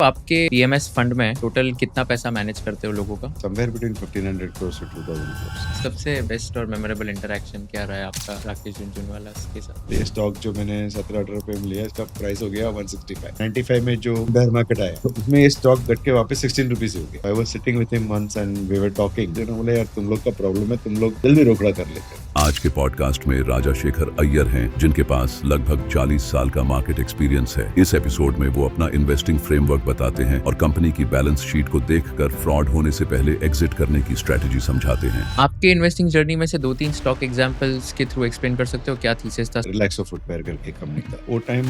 आपके PMS fund में total कितना पैसा मैनेज करते हो लोगों का? somewhere between 1500 crores to 2000 crores. सबसे बेस्ट और मेमोरेबल इंटरैक्शन क्या रहा है आपका राकेश झुनझुनवाला के साथ? ये स्टॉक जो मैंने 17-18 रुपए में लिया, इसका प्राइस हो गया 165. 95 में जो बेयर मार्केट आया, तो उसमें ये स्टॉक घट के वापस 16 रुपीज हो गया. I was sitting with him once and we were talking. तो बोले यार तुम लोग का प्रॉब्लम है, तुम लोग जल्दी रोकड़ा कर लेते हो. आज के पॉडकास्ट में राजा शेखर अय्यर हैं, जिनके पास लगभग 40 साल का मार्केट एक्सपीरियंस है। इस एपिसोड में वो अपना इन्वेस्टिंग फ्रेमवर्क बताते हैं और कंपनी की बैलेंस शीट को देखकर फ्रॉड होने से पहले एग्जिट करने की स्ट्रेटेजी समझाते हैं। आपके इन्वेस्टिंग जर्नी में से 2-3 स्टॉक एग्जांपल्स के थ्रू एक्सप्लेन कर सकते हो क्या थीसिस था? रिलैक्सो फुटवेयर करके कंपनी था. वो टाइम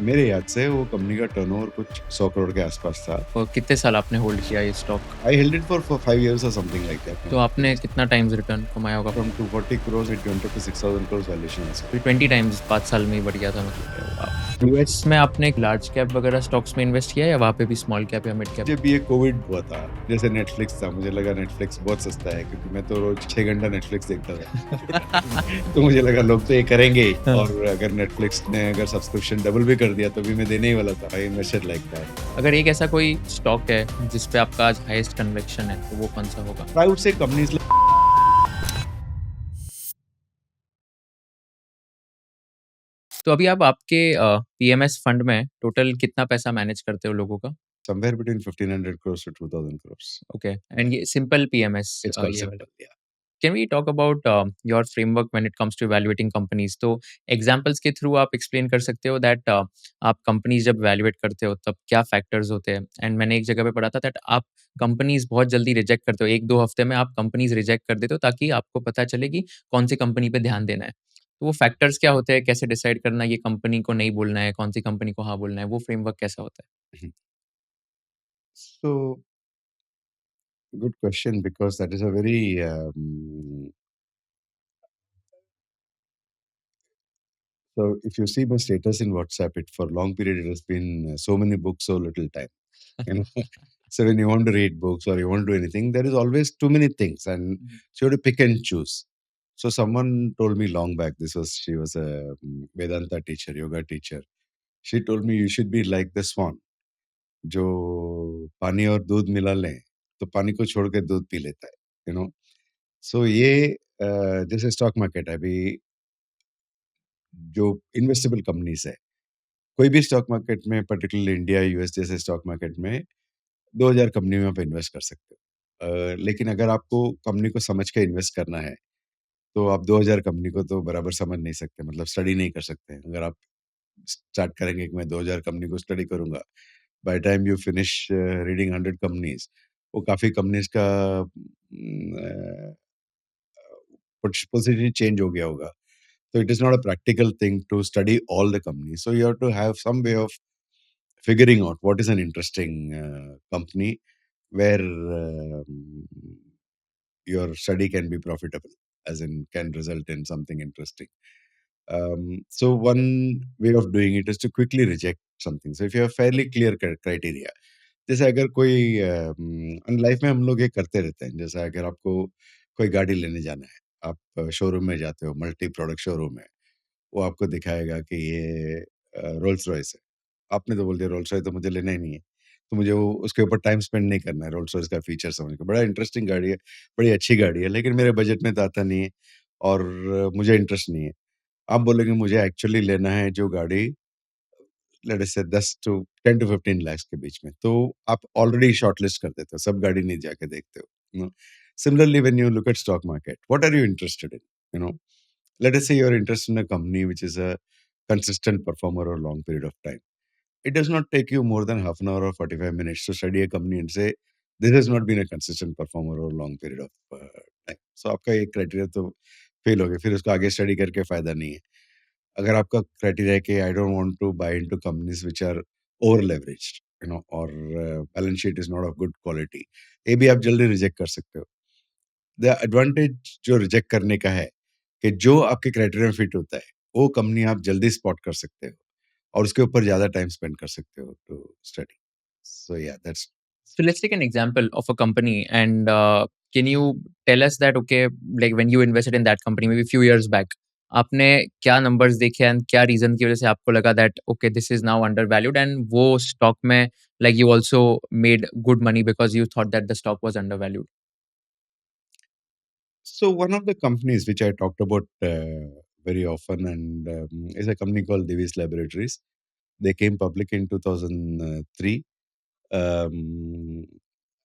मेरे याद से वो कंपनी का टर्नओवर कुछ 100 करोड़ के आसपास था. और कितने साल आपने होल्ड किया ये stock? I held it for 5 years or something like that. तो आपने कितना टाइम्स रिटर्न कमाया होगा? From 240 crores it went up to 6000 crores valuation also. 20 times 5 साल में ही बढ़ गया था मतलब। यूएस में आपने लार्ज कैप वगैरह स्टॉक्स में इन्वेस्ट किया या वहाँ पे भी स्मॉल कैप या मिड कैप? जब ये कोविड हुआ था, जैसे नेटफ्लिक्स था, मुझे लगा नेटफ्लिक्स बहुत सस्ता है क्योंकि मैं तो रोज 6 घंटा नेटफ्लिक्स देखता था. तो मुझे लगा लोग तो ये करेंगे ही. हाँ. और अगर नेटफ्लिक्स ने अगर सब्सक्रिप्शन डबल भी कर दिया तो भी मैं देने ही वाला था. आई इन्वेस्टेड लाइक दैट. अगर एक ऐसा कोई स्टॉक है जिस पे आपका आज हाईएस्ट कन्विक्शन है तो वो कौन सा होगा? आई वुड से कंपनीज. तो अभी आप आपके पीएमएस फंड में टोटल कितना पैसा मैनेज करते हो लोगों का? Somewhere between 1500 crores to 2000 crores. Okay and ये सिंपल पीएमएस It's called ये वाला। simple. Yeah. Can we talk about your framework when it comes to evaluating companies? तो एग्जांपल्स के थ्रू आप एक्सप्लेन कर सकते हो दैट आप कंपनीज जब इवैल्यूएट करते हो तब क्या फैक्टर्स होते हैं? एंड मैंने एक जगह पे पढ़ा था दैट आप कंपनीज बहुत जल्दी रिजेक्ट करते हो, 1-2 हफ्ते में आप कंपनीज रिजेक्ट कर देते हो ताकि आपको पता चले कि कौन सी कंपनी पे ध्यान देना है। तो वो फैक्टर्स क्या होते हैं? कैसे डिसाइड करना ये कंपनी को नहीं बोलना है, कौन सी कंपनी को हाँ बोलना है? वो फ्रेमवर्क कैसा होता है? So good question because that is a very so if you see my status in WhatsApp, it for long period it has been so many books, so little time. You know, so when you want to read books or you want to do anything, there is always too many things, and so you have to pick and choose. So someone told me long back. She was a Vedanta teacher, yoga teacher. She told me you should be like the swan, जो पानी और दूध मिला लें तो पानी को छोड़ के दूध पी लेता है. यू नो, सो ये जैसे स्टॉक मार्केट है अभी, जो इन्वेस्टेबल कंपनीज है, कोई भी स्टॉक मार्केट में, पर्टिकुलरली इंडिया यूएस जैसे स्टॉक मार्केट में 2000 कंपनी में आप इन्वेस्ट कर सकते हो. लेकिन अगर आपको कंपनी को समझ के इन्वेस्ट करना है तो आप 2000 कंपनी को तो बराबर समझ नहीं सकते, मतलब स्टडी नहीं कर सकते. अगर आप स्टार्ट करेंगे कि मैं 2000 कंपनी को स्टडी करूंगा, by time you finish reading 100 companies, वो काफी कंपनीज का पोजीशन चेंज हो गया होगा. So it is not a practical thing to study all the companies. So you have to have some way of figuring out what is an interesting company where your study can be profitable, as in can result in something interesting. So one way of doing it is to quickly reject something. So if you have fairly clear criteria, जैसे अगर कोई life में हम लोग ये करते रहते हैं, जैसे अगर आपको कोई गाड़ी लेने जाना है, आप शोरूम में जाते हो, मल्टी प्रोडक्ट शोरूम है, वो आपको दिखाएगा कि ये रोल्स रॉयस है. आपने तो बोल दिया रोल्स रॉयस तो मुझे लेना ही नहीं है. तो मुझे वो उसके ऊपर टाइम स्पेंड नहीं करना है रोल्स रॉयस का फीचर समझ के. बड़ा इंटरेस्टिंग गाड़ी है, बड़ी अच्छी गाड़ी है, लेकिन मेरे बजट में तो आता नहीं है और मुझे इंटरेस्ट नहीं है. आप बोलेंगे मुझे एक्चुअली लेना है जो गाड़ी लेट अस से 10 टू 10 टू 15 लाख के बीच में, तो आप ऑलरेडी शॉर्टलिस्ट कर देते हो, सब गाड़ी नहीं जाके देखते हो. Similarly when you look at stock market, what are you interested in? You know, let us say you're interested in a company which is a consistent performer over a long period of time. It does not take you more than half an hour or 45 minutes to study a company and say, this has not been a consistent performer over a long period of time. So आपका एक criteria तो fail हो गया, फिर उसको आगे study करके फायदा नहीं है. अगर आपका क्राइटेरिया है कि I don't want to buy into companies which are over leveraged, you know, और balance sheet is not of good quality, ये भी आप जल्दी रिजेक्ट कर सकते हो. द एडवांटेज जो रिजेक्ट करने का है कि जो आपके क्राइटेरिया में फिट होता है, वो कंपनी आप जल्दी स्पॉट कर सकते हो और उसके ऊपर ज़्यादा टाइम स्पेंड कर सकते हो to study. So yeah that's. So let's take an example of a company and can you tell us that okay, like when you invested in that company maybe a few years back, आपने क्या numbers देखे and क्या reason की वज़ह से आपको लगा that okay this is now undervalued and वो स्टॉक में like you also made good money because you thought that the stock was undervalued? So one of the companies which I talked about very often and is a company called Divi's Laboratories. They came public in 2003. Um,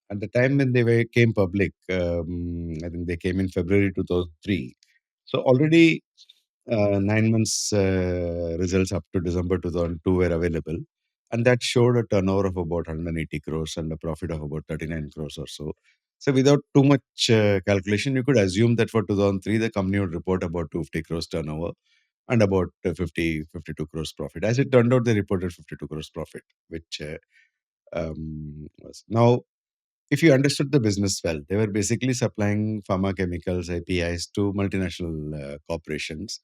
at the time when came public, I think they came in February 2003. So already 9 months results up to December 2002 were available. And that showed a turnover of about 180 crores and a profit of about 39 crores or so. So without too much calculation, you could assume that for 2003, the company would report about 250 crores turnover and about 52 crores profit. As it turned out, they reported 52 crores profit, which was now, if you understood the business well, they were basically supplying pharma chemicals, APIs to multinational corporations.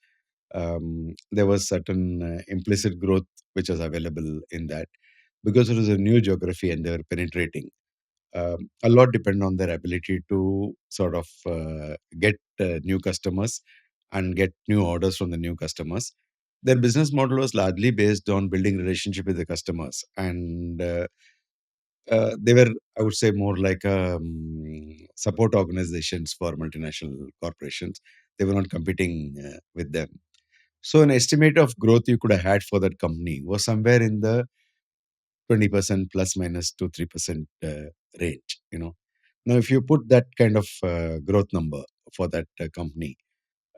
There was certain implicit growth which was available in that because it was a new geography and they were penetrating. A lot depend on their ability to sort of get new customers and get new orders from the new customers. Their business model was largely based on building relationship with the customers, and they were, I would say, more like support organizations for multinational corporations. They were not competing with them. So an estimate of growth you could have had for that company was somewhere in the 20% plus minus to 3% range. Now, if you put that kind of growth number for that company,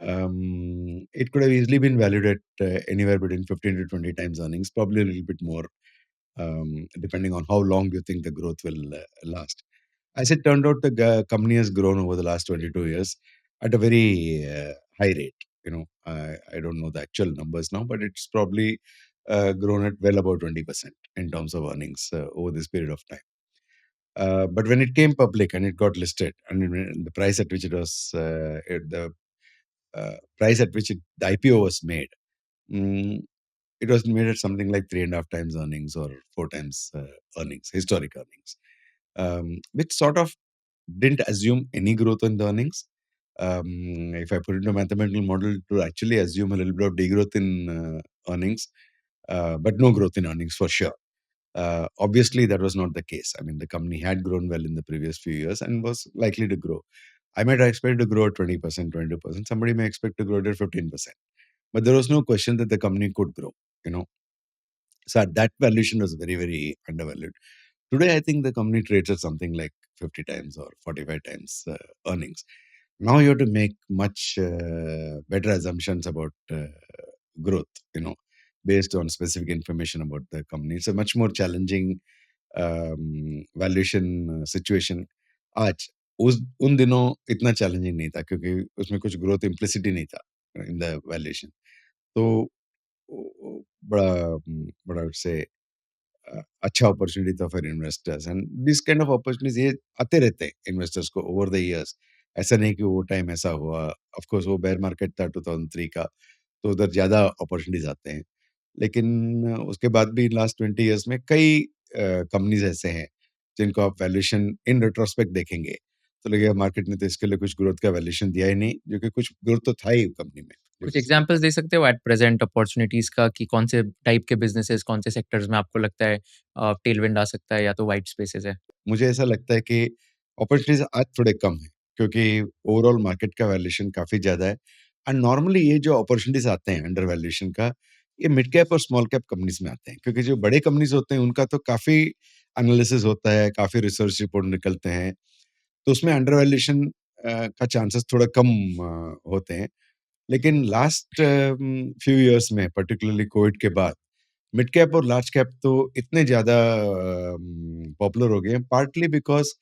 it could have easily been valued at anywhere between 15 to 20 times earnings, probably a little bit more, depending on how long you think the growth will last. As it turned out, the company has grown over the last 22 years at a very high rate. I don't know the actual numbers now, but it's probably grown at well above 20% in terms of earnings over this period of time. But when it came public and it got listed, and the price at which it was, the price at which the IPO was made, mm, it was made at something like 3.5 times earnings or 4 times earnings, historic earnings, which sort of didn't assume any growth in the earnings. If I put it into a mathematical model, to actually assume a little bit of degrowth in earnings, but no growth in earnings for sure. Obviously, that was not the case. I mean, the company had grown well in the previous few years and was likely to grow. I might have expected to grow at 20%, 22%. Somebody may expect to grow at 15%. But there was no question that the company could grow, you know. So at that valuation was very, very undervalued. Today, I think the company trades at something like 50 times or 45 times earnings. Now you have to make much better assumptions about growth, based on specific information about the company. It's a much more challenging valuation situation आज उस उन दिनों इतना challenging नहीं था क्योंकि उसमें कुछ ग्रोथ इम्प्लिसिट ही नहीं था इन द वैल्यूएशन तो बड़ा बड़ा से अच्छा अपॉर्चुनिटी था for investors and this kind of opportunities ये आते रहते हैं इन्वेस्टर्स को ओवर द इयर्स ऐसा नहीं कि वो टाइम ऐसा हुआ ऑफ कोर्स वो बेयर मार्केट था 2003 का तो उधर ज़्यादा अपॉर्चुनिटीज आते हैं लेकिन उसके बाद भी लास्ट 20 इयर्स में कई कंपनीज ऐसे हैं जिनको आप वैल्यूएशन इन रेट्रोस्पेक्ट देखेंगे तो लगेगा मार्केट ने तो इसके लिए कुछ ग्रोथ का वैल्यूएशन दिया ही नहीं जो कि कुछ ग्रोथ तो था ही कंपनी में जो कुछ कि एग्ज़ाम्पल्स दे सकते हो एट प्रेज़ेंट अपॉर्च्युनिटीज़ का कि कौन से टाइप के बिज़नेसेस, कौन से सेक्टर्स में आपको लगता है टेलविंड आ सकता है या तो व्हाइट स्पेसेस है? मुझे ऐसा लगता है कि अपॉर्चुनिटीज आज थोड़े कम है क्योंकि ओवरऑल मार्केट का वैल्यूएशन काफी ज्यादा है एंड नॉर्मली ये जो अपॉर्चुनिटीज आते हैं अंडर वैल्यूएशन का ये मिड कैप और स्मॉल कैप कंपनीज में आते हैं क्योंकि जो बड़े कंपनीज होते हैं उनका तो काफी एनालिसिस होता है काफी रिसर्च रिपोर्ट निकलते हैं तो उसमें अंडर वैल्यूएशन का चांसेस थोड़ा कम होते हैं लेकिन लास्ट फ्यू इयर्स में पर्टिकुलरली कोविड के बाद मिड कैप और लार्ज कैप तो इतने ज़्यादा पॉपुलर हो गए हैं पार्टली बिकॉज़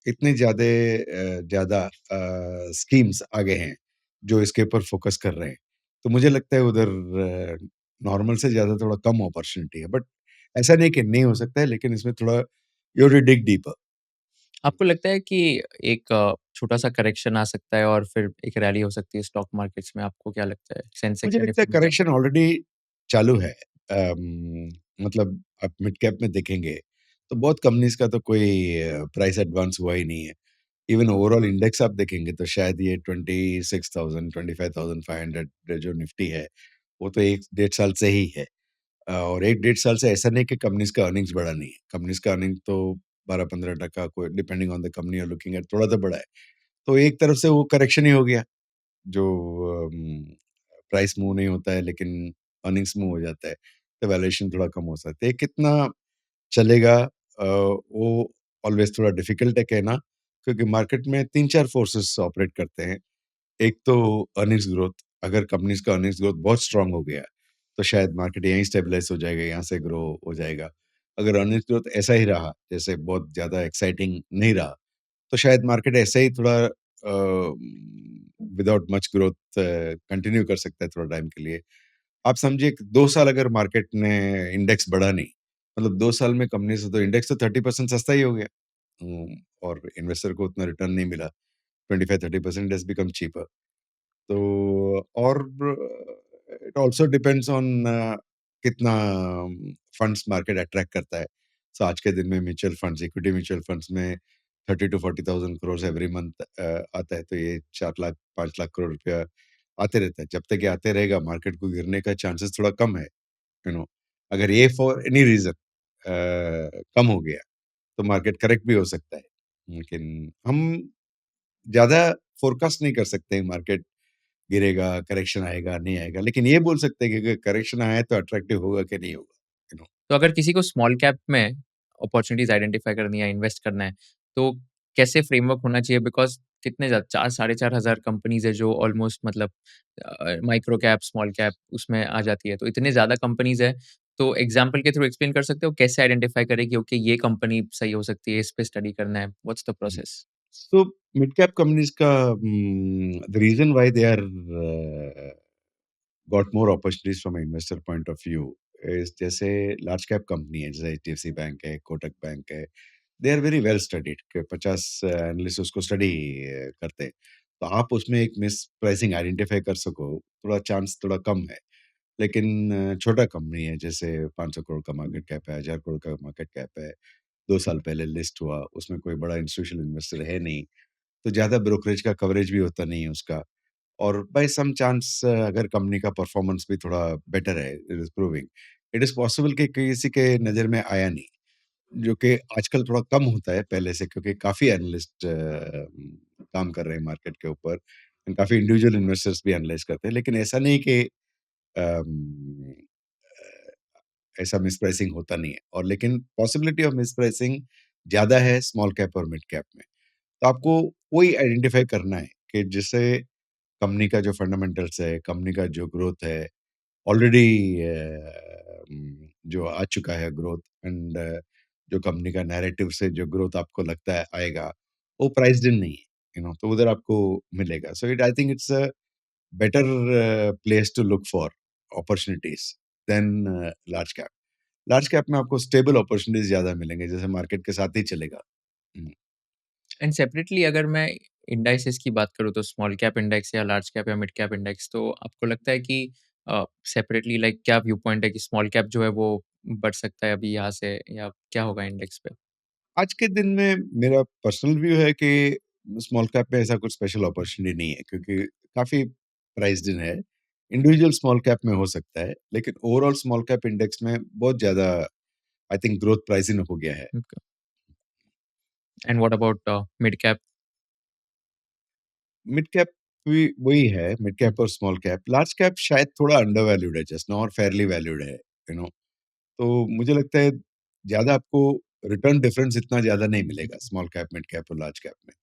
इतने ज़्यादा स्कीम्स आ गए हैं, जो इसके ऊपर फ़ोकस कर रहे हैं। तो मुझे लगता है उधर नॉर्मल से ज़्यादा थोड़ा कम अपॉर्च्युनिटी है, बट ऐसा नहीं कि नहीं हो सकता है, लेकिन इसमें थोड़ा you have to dig deeper. आपको लगता है कि एक छोटा-सा करेक्शन आ सकता है और फिर एक रैली हो सकती है स्टॉक मार्केट्स में, आपको क्या लगता है? सेंसेक्स मुझे या लगता है निफ्टी? करेक्शन ऑलरेडी चालू है। मतलब आप मिड कैप में देखेंगे, तो बहुत कंपनीज़ का तो कोई प्राइस एडवांस हुआ ही नहीं है। इवन ओवरऑल इंडेक्स आप देखेंगे तो शायद ये 26,000 25,500 जो निफ्टी है, वो तो 1 डेढ़ साल से ही है। और 1 डेढ़ साल से ऐसा नहीं कि कंपनीज़ का अर्निंग्स बढ़ा नहीं है। कंपनीज़ का अर्निंग तो 12-15% कोई depending on the company you are looking at, थोड़ा तो बढ़ा है। तो एक तरफ से वो करेक्शन ही हो गया, जो प्राइस मूव नहीं होता है लेकिन अर्निंग्स मूव हो जाता है, तो वैल्यूएशन थोड़ा कम हो सकता है। कितना चलेगा वो ऑलवेज़ थोड़ा डिफिकल्ट है कहना, क्योंकि मार्केट में 3-4 फोर्सेस ऑपरेट करते हैं। एक तो अर्निंग्स ग्रोथ, अगर कंपनीज़ का अर्निंग्स ग्रोथ बहुत स्ट्रॉन्ग हो गया, तो शायद मार्केट यहीं स्टेबलाइज़ हो जाएगा, यहाँ से ग्रो हो जाएगा। अगर अर्निंग्स ग्रोथ ऐसा ही रहा, जैसे बहुत ज़्यादा एक्साइटिंग नहीं रहा, तो शायद मार्केट ऐसे ही थोड़ा विदाउट मच ग्रोथ कंटिन्यू कर सकता है थोड़ा टाइम के लिए। आप समझिए कि 2 साल अगर मार्केट ने इंडेक्स बढ़ा नहीं, मतलब 2 साल में कंपनी से तो इंडेक्स तो 30% सस्ता ही हो गया। और इन्वेस्टर को उतना रिटर्न नहीं मिला। 25-30% हैज़ बिकम चीपर। तो और इट आल्सो डिपेंड्स ऑन कितना फंड्स मार्केट अट्रैक्ट करता है। सो आज के दिन में mutual funds, equity mutual funds में 30 टू 40,000 करोड़ एवरी मंथ आता है, तो ये 4 लाख 5 लाख करोड़ रुपया आते रहता है। जब तक ये आते रहेगा, मार्केट को गिरने का चांसेस थोड़ा कम है, यू नो। अगर ये फॉर एनी रीज़न कम हो गया, तो मार्केट करेक्ट भी हो सकता है। लेकिन हम ज़्यादा फ़ोरकास्ट नहीं कर सकते मार्केट गिरेगा, करेक्शन आएगा, नहीं आएगा। लेकिन ये बोल सकते हैं कि अगर करेक्शन आया है तो अट्रैक्टिव होगा कि नहीं होगा, यू नो। तो अगर किसी को स्मॉल कैप में अपॉर्च्युनिटीज़ आइडेंटिफ़ाई करनी है, इन्वेस्ट करना है, तो कैसे फ्रेमवर्क होना चाहिए? बिकॉज़ कितने 4 साढ़े 4 हज़ार कंपनीज़ है जो ऑलमोस्ट मतलब माइक्रो कैप, स्मॉल कैप उसमें आ जाती है। तो इतने ज़्यादा कंपनीज़ है, तो एग्ज़ाम्पल के थ्रू एक्सप्लेन कर सकते हो कैसे आइडेंटिफ़ाई करें कि ओके ये कंपनी सही हो सकती है, इस पे स्टडी करना है, what's the process? So mid cap companies का the reason why they are got more opportunities from investor point of view is, जैसे लार्ज कैप कंपनी है, जैसे एचडीएफसी बैंक है, कोटक बैंक है, they are very well studied के 50 analyst उसको study करते हैं। तो आप उसमें एक मिस प्राइसिंग आइडेंटिफ़ाई कर सको, थोड़ा चांस थोड़ा कम है। लेकिन छोटा कंपनी है, जैसे 500 करोड़ का मार्केट कैप है, 1000 करोड़ का मार्केट कैप है, 2 साल पहले लिस्ट हुआ, उसमें कोई बड़ा इंस्टीट्यूशनल इन्वेस्टर है नहीं, तो ज़्यादा ब्रोकरेज का कवरेज भी होता नहीं है उसका। और बाय सम चांस अगर कंपनी का परफॉर्मेंस भी थोड़ा बेटर है, it is proving, it is possible कि किसी के नज़र में आया नहीं, जो कि आजकल थोड़ा कम होता है पहले से, क्योंकि काफ़ी एनालिस्ट काम कर रहे हैं मार्केट के ऊपर, काफ़ी इंडिविजुअल इन्वेस्टर्स भी एनालाइज़ करते हैं। लेकिन ऐसा नहीं कि अम, ऐसा मिसप्राइसिंग होता नहीं है, और लेकिन पॉसिबिलिटी ऑफ मिसप्राइसिंग ज़्यादा है स्मॉल कैप और मिड कैप में। तो आपको वही आइडेंटिफ़ाई करना है कि जिससे कंपनी का जो फंडामेंटल्स है, कंपनी का जो ग्रोथ है, ऑलरेडी जो आ चुका है ग्रोथ, एंड जो कंपनी का नैरेटिव से जो ग्रोथ आपको लगता है आएगा, वो प्राइस्ड इन नहीं है, यू नो, तो उधर आपको मिलेगा। So it I think it's a better place to look for opportunities than large cap. Large cap में आपको स्टेबल अपॉर्च्युनिटीज़ ज़्यादा मिलेंगे, जैसे मार्केट के साथ ही चलेगा। हुँ। एंड सेपरेटली अगर मैं इंडाइसेस की बात करूँ तो स्मॉल कैप इंडेक्स या लार्ज कैप या मिड कैप इंडेक्स, तो आपको लगता है कि सेपरेटली लाइक क्या व्यू पॉइंट है कि स्मॉल कैप जो है वो बढ़ सकता है अभी यहाँ से, या क्या होगा इंडेक्स पे? आज के दिन में मेरा पर्सनल व्यू है कि स्मॉल कैप में ऐसा कुछ स्पेशल अपॉर्च्युनिटी नहीं है, क्योंकि काफ़ी प्राइस्ड इन है। इंडिविजुअल स्मॉल कैप में हो सकता है, लेकिन ओवरऑल स्मॉल कैप इंडेक्स में बहुत ज़्यादा I think growth price in हो गया है। And what about mid cap? Mid cap भी वही है, मिड कैप और स्मॉल कैप। लार्ज कैप शायद थोड़ा अंडर वैल्यूड है जस्ट नाउ, और फेयरली वैल्यूड है, यू नो। तो मुझे लगता है ज़्यादा आपको रिटर्न डिफरेंस इतना ज़्यादा नहीं मिलेगा स्मॉल कैप, मिड कैप और लार्ज कैप में।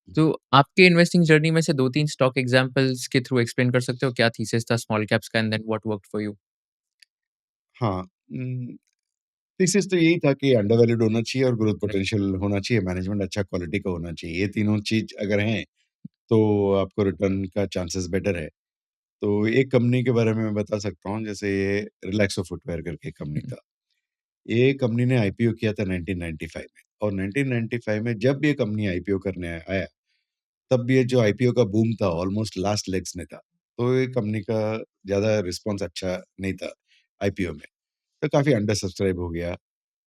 तो आपके इन्वेस्टिंग जर्नी में से 2-3 स्टॉक एग्जांपल्स के थ्रू एक्सप्लेन कर सकते हो क्या थीसिस था स्मॉल कैप्स का and then what worked for you? हाँ, थीसिस तो यही था कि अंडर वैल्यूड होना चाहिए और ग्रोथ राइट। पोटेंशियल होना चाहिए, मैनेजमेंट अच्छा क्वालिटी का होना चाहिए। ये तीनों चीज़ अगर हैं, तो आपको रिटर्न का चांसेस बेटर है। तो एक कंपनी के बारे में मैं बता सकता हूँ, जैसे ये रिलैक्सो फुटवियर करके कंपनी था। ये कंपनी ने आईपीओ किया था 1995 में, और 1995 में जब ये कंपनी आईपीओ करने आया, तब ये जो आईपीओ का बूम था ऑलमोस्ट लास्ट लेग्स में था। तो ये कंपनी का ज़्यादा रिस्पॉन्स अच्छा नहीं था आईपीओ में। तो काफ़ी अंडर सब्सक्राइब हो गया,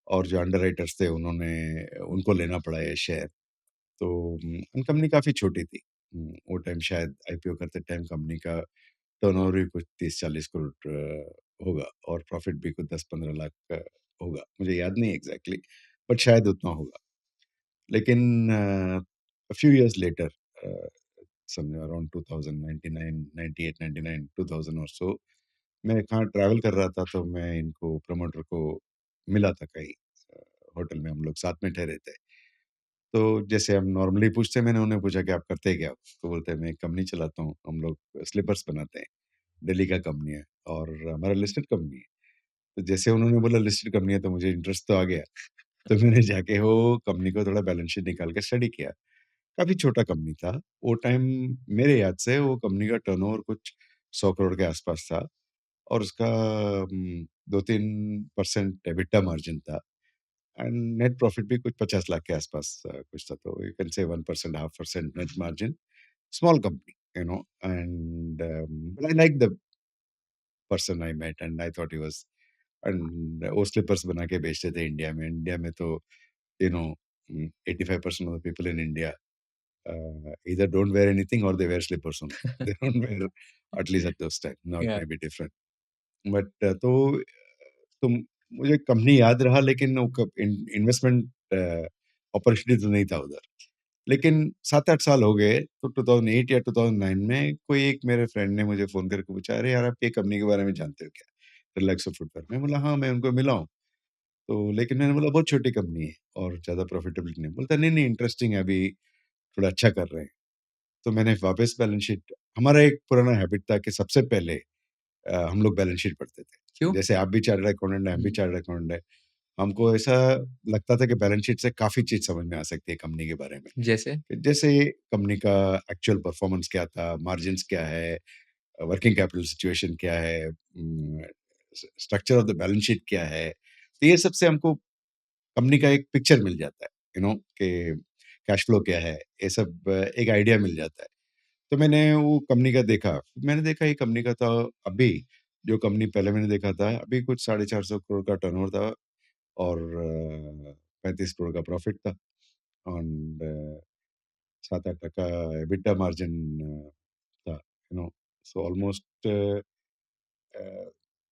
और जो अंडरराइटर्स थे उन्होंने उनको लेना पड़ा ये शेयर। तो कंपनी काफ़ी छोटी थी। वो टाइम शायद आईपीओ करते टाइम कंपनी का टर्नओवर भी कुछ 30-40 करोड़ होगा और प्रॉफिट भी कुछ 10-15 लाख का होगा। मुझे याद नहीं एग्ज़ैक्टली बट शायद उतना होगा। लेकिन a few years later uh, somewhere around 2099, 98, 99, 2000 और सो मैं कहाँ ट्रैवल कर रहा था तो मैं इनको प्रमोटर को मिला था कहीं होटल में हम लोग साथ में ठहरे थे। तो जैसे हम नॉर्मली पूछते हैं मैंने उन्हें पूछा कि आप करते क्या हो? तो बोलते हैं मैं एक कंपनी चलाता हूँ, हम लोग स्लीपर्स बनाते हैं, दिल्ली का कंपनी है और हमारा लिस्टेड कंपनी है। तो जैसे उन्होंने बोला लिस्टेड कंपनी है तो मुझे इंटरेस्ट तो आ गया। तो मैंने जाके वो कंपनी को थोड़ा बैलेंस शीट निकाल के स्टडी किया। काफ़ी छोटा कंपनी था। वो टाइम मेरे याद से वो कंपनी का टर्नओवर कुछ 100 करोड़ के आसपास था और उसका 2-3% एबिटा मार्जिन था एंड नेट प्रॉफिट भी कुछ 50 लाख के आसपास कुछ था। तो यू कैन से 1% 0.5% net margin, small company, you know and but I like the person I met and I thought he was and वो स्लीपर्स बना के बेचते थे इंडिया में। इंडिया में तो you know 85% of the people in India either don't wear anything or they wear slippers only. They don't wear at least at those time. Now it Yeah. may be different. But तो मुझे company याद रहा लेकिन वो investment opportunity तो नहीं था उधर। लेकिन 7-8 साल हो गए तो 2008 या 2009 में कोई एक मेरे फ्रेंड ने मुझे फ़ोन करके पूछा, "अरे यार, आप ये कंपनी के बारे में जानते हो क्या? रिलैक्सो फुटवेयर।" मैं बोला, "हाँ, मैं उनको मिला हूँ।" तो लेकिन मैंने बोला, "बहुत छोटी कंपनी है और ज़्यादा प्रॉफिटेबिलिटी नहीं।" बोलता, "नहीं, नहीं, इंटरेस्टिंग है, अभी थोड़ा अच्छा कर रहे हैं।" तो मैंने वापस बैलेंस शीट हमारा एक पुराना हैबिट था कि सबसे पहले हम लोग बैलेंस शीट पढ़ते थे। क्यों? जैसे आप भी चार्टर्ड अकाउंटेंट हैं, हम भी हुँ। चार्टर्ड अकाउंटेंट हैं। हमको ऐसा लगता था कि बैलेंस शीट से काफ़ी चीज़ समझ में आ सकती है कंपनी के बारे में। जैसे? जैसे कंपनी का एक्चुअल परफॉर्मेंस क्या था, मार्जिन्स क्या है, वर्किंग कैपिटल सिचुएशन क्या है, structure of the balance sheet क्या है। तो ये सब से हमको कंपनी का एक पिक्चर मिल जाता है, यू नो कि कैश फ्लो क्या है, ये सब एक आइडिया मिल जाता है। तो मैंने वो कंपनी का देखा। मैंने देखा ये कंपनी का तो अभी जो कंपनी पहले मैंने देखा था, अभी कुछ 450 करोड़ का टर्नओवर था और 35 करोड़ का प्रॉफिट था एंड 7-8% एबिटा मार्जिन था, you know. So almost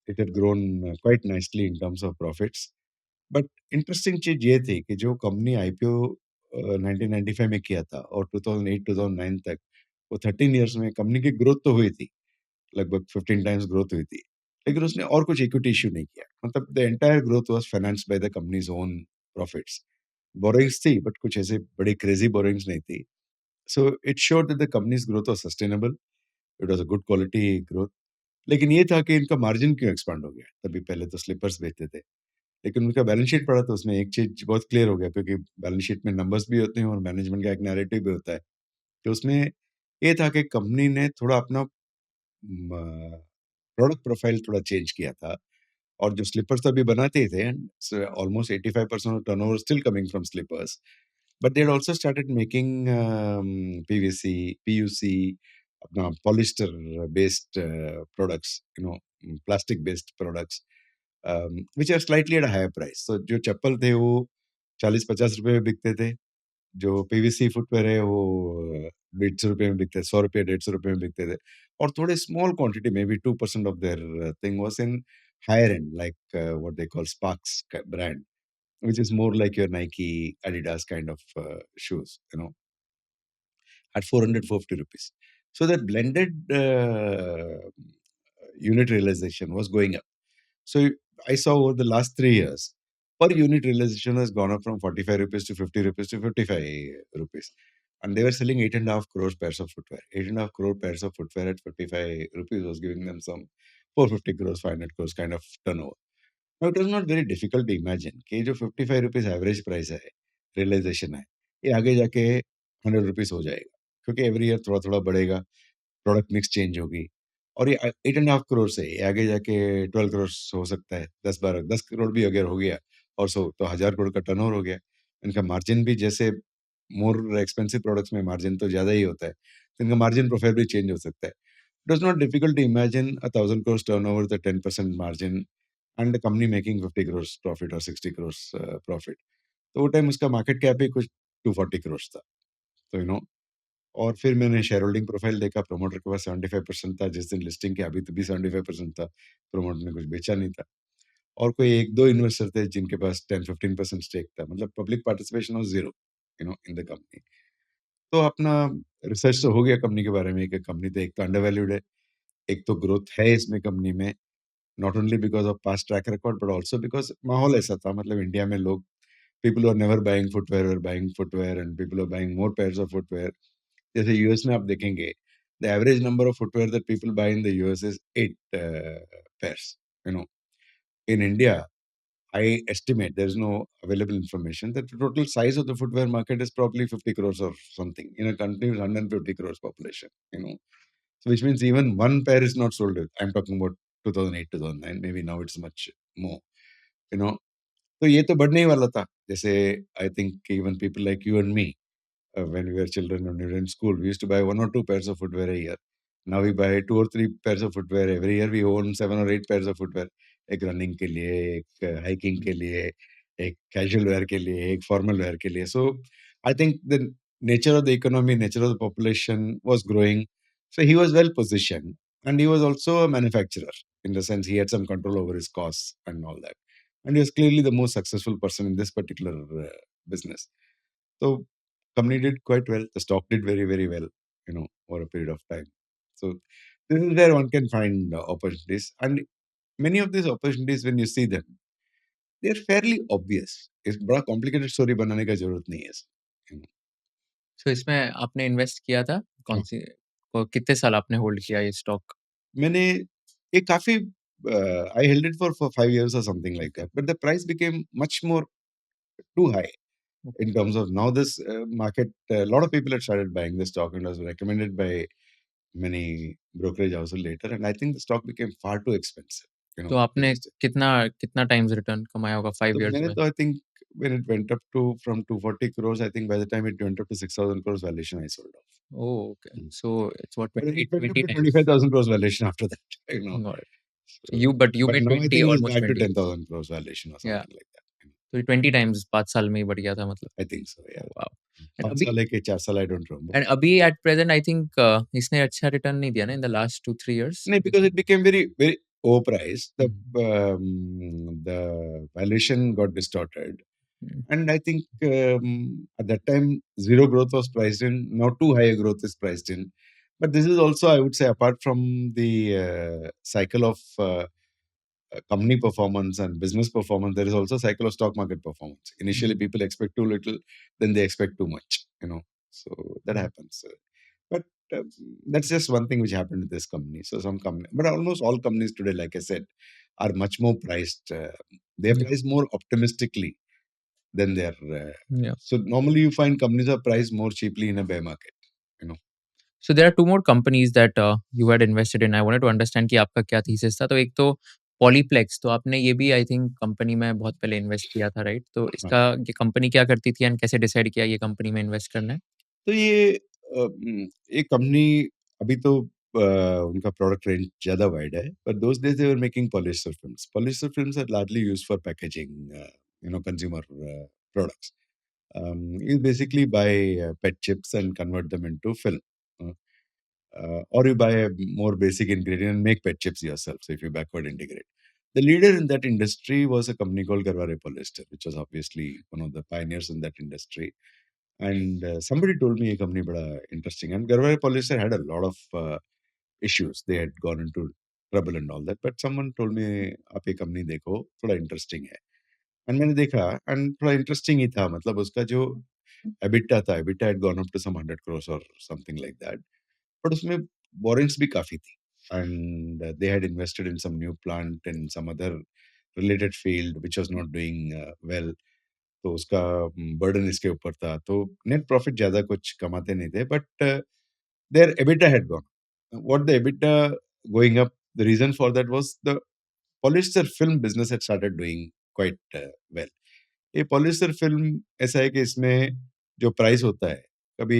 it had grown quite nicely in terms of profits. But interesting चीज़ ये थी कि जो कंपनी आईपीओ 1995 में किया था और 2008-2009 तक, वो 13 इयर्स में कंपनी की ग्रोथ तो हुई थी। लगभग 15 टाइम्स ग्रोथ हुई थी। लेकिन उसने और कुछ इक्विटी इश्यू नहीं किया। मतलब the entire growth was financed by the companies own profits. Borrowings थी बट कुछ ऐसे बड़ी क्रेज़ी बोरोइंग्स नहीं थी। So it showed that the companies growth was sustainable, it was a good quality growth. लेकिन ये था कि इनका मार्जिन क्यों एक्सपैंड हो गया? तभी पहले तो स्लीपर्स बेचते थे। लेकिन उनका बैलेंस शीट पढ़ा तो उसमें एक चीज़ बहुत क्लियर हो गया क्योंकि बैलेंस शीट में नंबर्स भी होते हैं और मैनेजमेंट का एक नैरेटिव भी होता है। तो उसमें ये था कि कंपनी ने थोड़ा अपना म प्रोडक्ट प्रोफाइल थोड़ा चेंज किया था और जो स्लीपर्स तो अभी बनाते ही थे almost 85% of turnover still coming from slippers but they had also started making PVC, PUC, अपना polyester based products, you know, plastic based products which are slightly at a higher price. तो जो चप्पल थे वो 40-50 रुपए में बिकते थे। जो पीवीसी फुटवियर है वो ₹150 में बिकते हैं, ₹100 ₹150 में बिकते थे और थोड़े स्मॉल क्वांटिटी में be 2% of their thing was in higher and like what they call Sparx brand, which is more like your Nike, Adidas kind of shoes, you know, at 450 rupees. So that blended unit realization was going up. So I saw over the last 3 years, per unit realization has gone up from 45 rupees to 50 rupees to 55 rupees. And they were selling 8.5 crores pairs of footwear. 8.5 crore pairs of footwear at 55 rupees was giving them some 450 crores, 500 crores kind of turnover. Now it was not very difficult to imagine कि ये जो 55 rupees average price है, realisation है, ये आगे जाके 100 rupees हो जाएगा। क्योंकि एवरी ईयर थोड़ा-थोड़ा बढ़ेगा, प्रोडक्ट मिक्स चेंज होगी और ये 8.5 करोड़ से ये आगे जाके 12 करोड़ हो सकता है, 10-12 10 करोड़ भी अगर हो गया और सो तो 1000 करोड़ का टर्नओवर हो गया। इनका मार्जिन भी जैसे मोर एक्सपेंसिव प्रोडक्ट्स में मार्जिन तो ज़्यादा ही होता है, तो इनका मार्जिन प्रोफाइल भी चेंज हो सकता है। It was not difficult to imagine a 1,000 crores turnover with a 10% margin and a company making 50 crores profit or 60 crores profit. तो वो टाइम उसका मार्केट कैप ही कुछ 240 crores था। तो और फिर मैंने शेयर होल्डिंग प्रोफाइल देखा, प्रमोटर के पास 75% था जिस दिन लिस्टिंग के, अभी तो भी 75% था, प्रमोटर ने कुछ बेचा नहीं था। और कोई 1-2 इन्वेस्टर थे जिनके पास 10-15% स्टेक था, मतलब public participation was zero in the company. तो अपना रिसर्च तो हो गया कंपनी के बारे में कि कंपनी तो एक तो अंडर वैल्यूड है, एक तो ग्रोथ है इसमें कंपनी में, not only because of past track record but also because माहौल ऐसा था, मतलब इंडिया में लोग, people are never buying footwear were buying footwear and people are buying more pairs of footwear. जैसे यूएस में आप देखेंगे, the average number of footwear that people buy in the US is 8 pairs. You know in India, I estimate, there is no available information, that the total size of the footwear market is probably 50 crores or something in a country with 150 crores population. So which means even one pair is not sold. I'm talking about 2008, 2009. Maybe now it's much more. You know, तो ये तो बढ़ने ही वाला था. जैसे I think even people like you and me, when we were children and we were in school, we used to buy 1 or 2 pairs of footwear a year. Now we buy 2 or 3 pairs of footwear every year. We own 7 or 8 pairs of footwear. एक running के लिए, एक hiking के लिए, एक casual wear के लिए, एक फॉर्मल वेयर के लिए. So I think the nature of the economy, nature of the population was growing. So he was well positioned, and he was also a manufacturer in the sense he had some control over his costs and all that. And he was clearly the most successful person in this particular business. So company did quite well. The stock did very, very well, over a period of time. So this is where one can find opportunities. And many of these opportunities, when you see them, they're fairly obvious. इस बड़ा complicated story बनाने का जरूरत नहीं है इसमें. सो इसमें आपने इन्वेस्ट किया था? हाँ, कौन-सी कितने साल आपने होल्ड किया ये स्टॉक? मैंने ये काफी I held it for 5 years or something like that, but the price became much more too high in terms of now this market. A lot of people had started buying the stock and was recommended by many brokerage houses later, and I think the stock became far too expensive. तो To आपने list it. कितना कितना times return कमाया होगा 5 तो years मैंने में? तो I think when it went up to from 240 crores, I think by the time it went up to 6,000 crores valuation, I sold off. Oh! Okay. Mm. So it's what But 20 it went up 20 to times. 25,000 crores valuation after that. you know. Got it. So, but you but made now I 20 think it is almost back to 20. 10,000 crores valuation or या something like that. तो 20 times 5 साल में ही बढ़ गया था मतलब. I think so, yeah. Wow! And 5 अभी साल है कि 4 साल, I don't remember. अभी एट प्रेजेंट आई थिंक इसने अच्छा रिटर्न नहीं दिया ना in the last 2-3 years? No, because it became very, very overpriced. Hmm, The valuation got distorted. Hmm, And I think at that time, zero growth was priced in. Now, too high a growth is priced in. But this is also, I would say, apart from the cycle of company performance and business performance, there is also cycle of stock market performance. Initially, hmm, people expect too little, then they expect too much. So that hmm, happens. But that's just one thing which happened to this company. So some company, but almost all companies today, like I said, are much more priced. They're या, priced more optimistically than they're. या. So normally you find companies are priced more cheaply in a bear market. You know. So there are 2 more companies that you had invested in. I wanted to understand कि आपका क्या thesis था. तो एक तो पॉलीप्लेक्स, तो आपने ये भी आई थिंक कंपनी में बहुत पहले इन्वेस्ट किया था, राइट? तो हाँ. इसका ये कंपनी क्या करती थी एंड कैसे डिसाइड किया ये कंपनी में इन्वेस्ट करना है? तो ये कंपनी अभी तो उनका प्रोडक्ट रेंज ज़्यादा वाइड है, but those days they were making polyester films. Polyester films are largely used for packaging, consumer products. You basically buy PET chips and convert them into film. Uh, or you buy a more basic ingredient and make PET chips yourself. So if you backward integrate. The leader in that industry was a company called Garware Polyester, which was obviously one of the pioneers in that industry. And somebody told me a company bada interesting. And Garware Polyester had a lot of issues. They had gone into trouble and all that. But someone told me, आप ये company देखो, थोड़ा interesting है. And मैंने देखा, and थोड़ा interesting ही था. मतलब उसका जो EBITDA था, EBITDA had gone up to some 100 crores or something like that. But उसमें borrowings भी काफी थी. And they had invested in some new plant in some other related field which was not doing well. तो उसका burden इसके ऊपर था. तो नेट प्रॉफिट ज़्यादा कुछ कमाते नहीं थे, but their EBITDA had gone. What the EBITDA going up, the reason for that was the polyester film business had started doing quite well. ये पॉलिएस्टर फिल्म ऐसा है कि इसमें जो प्राइस होता है, कभी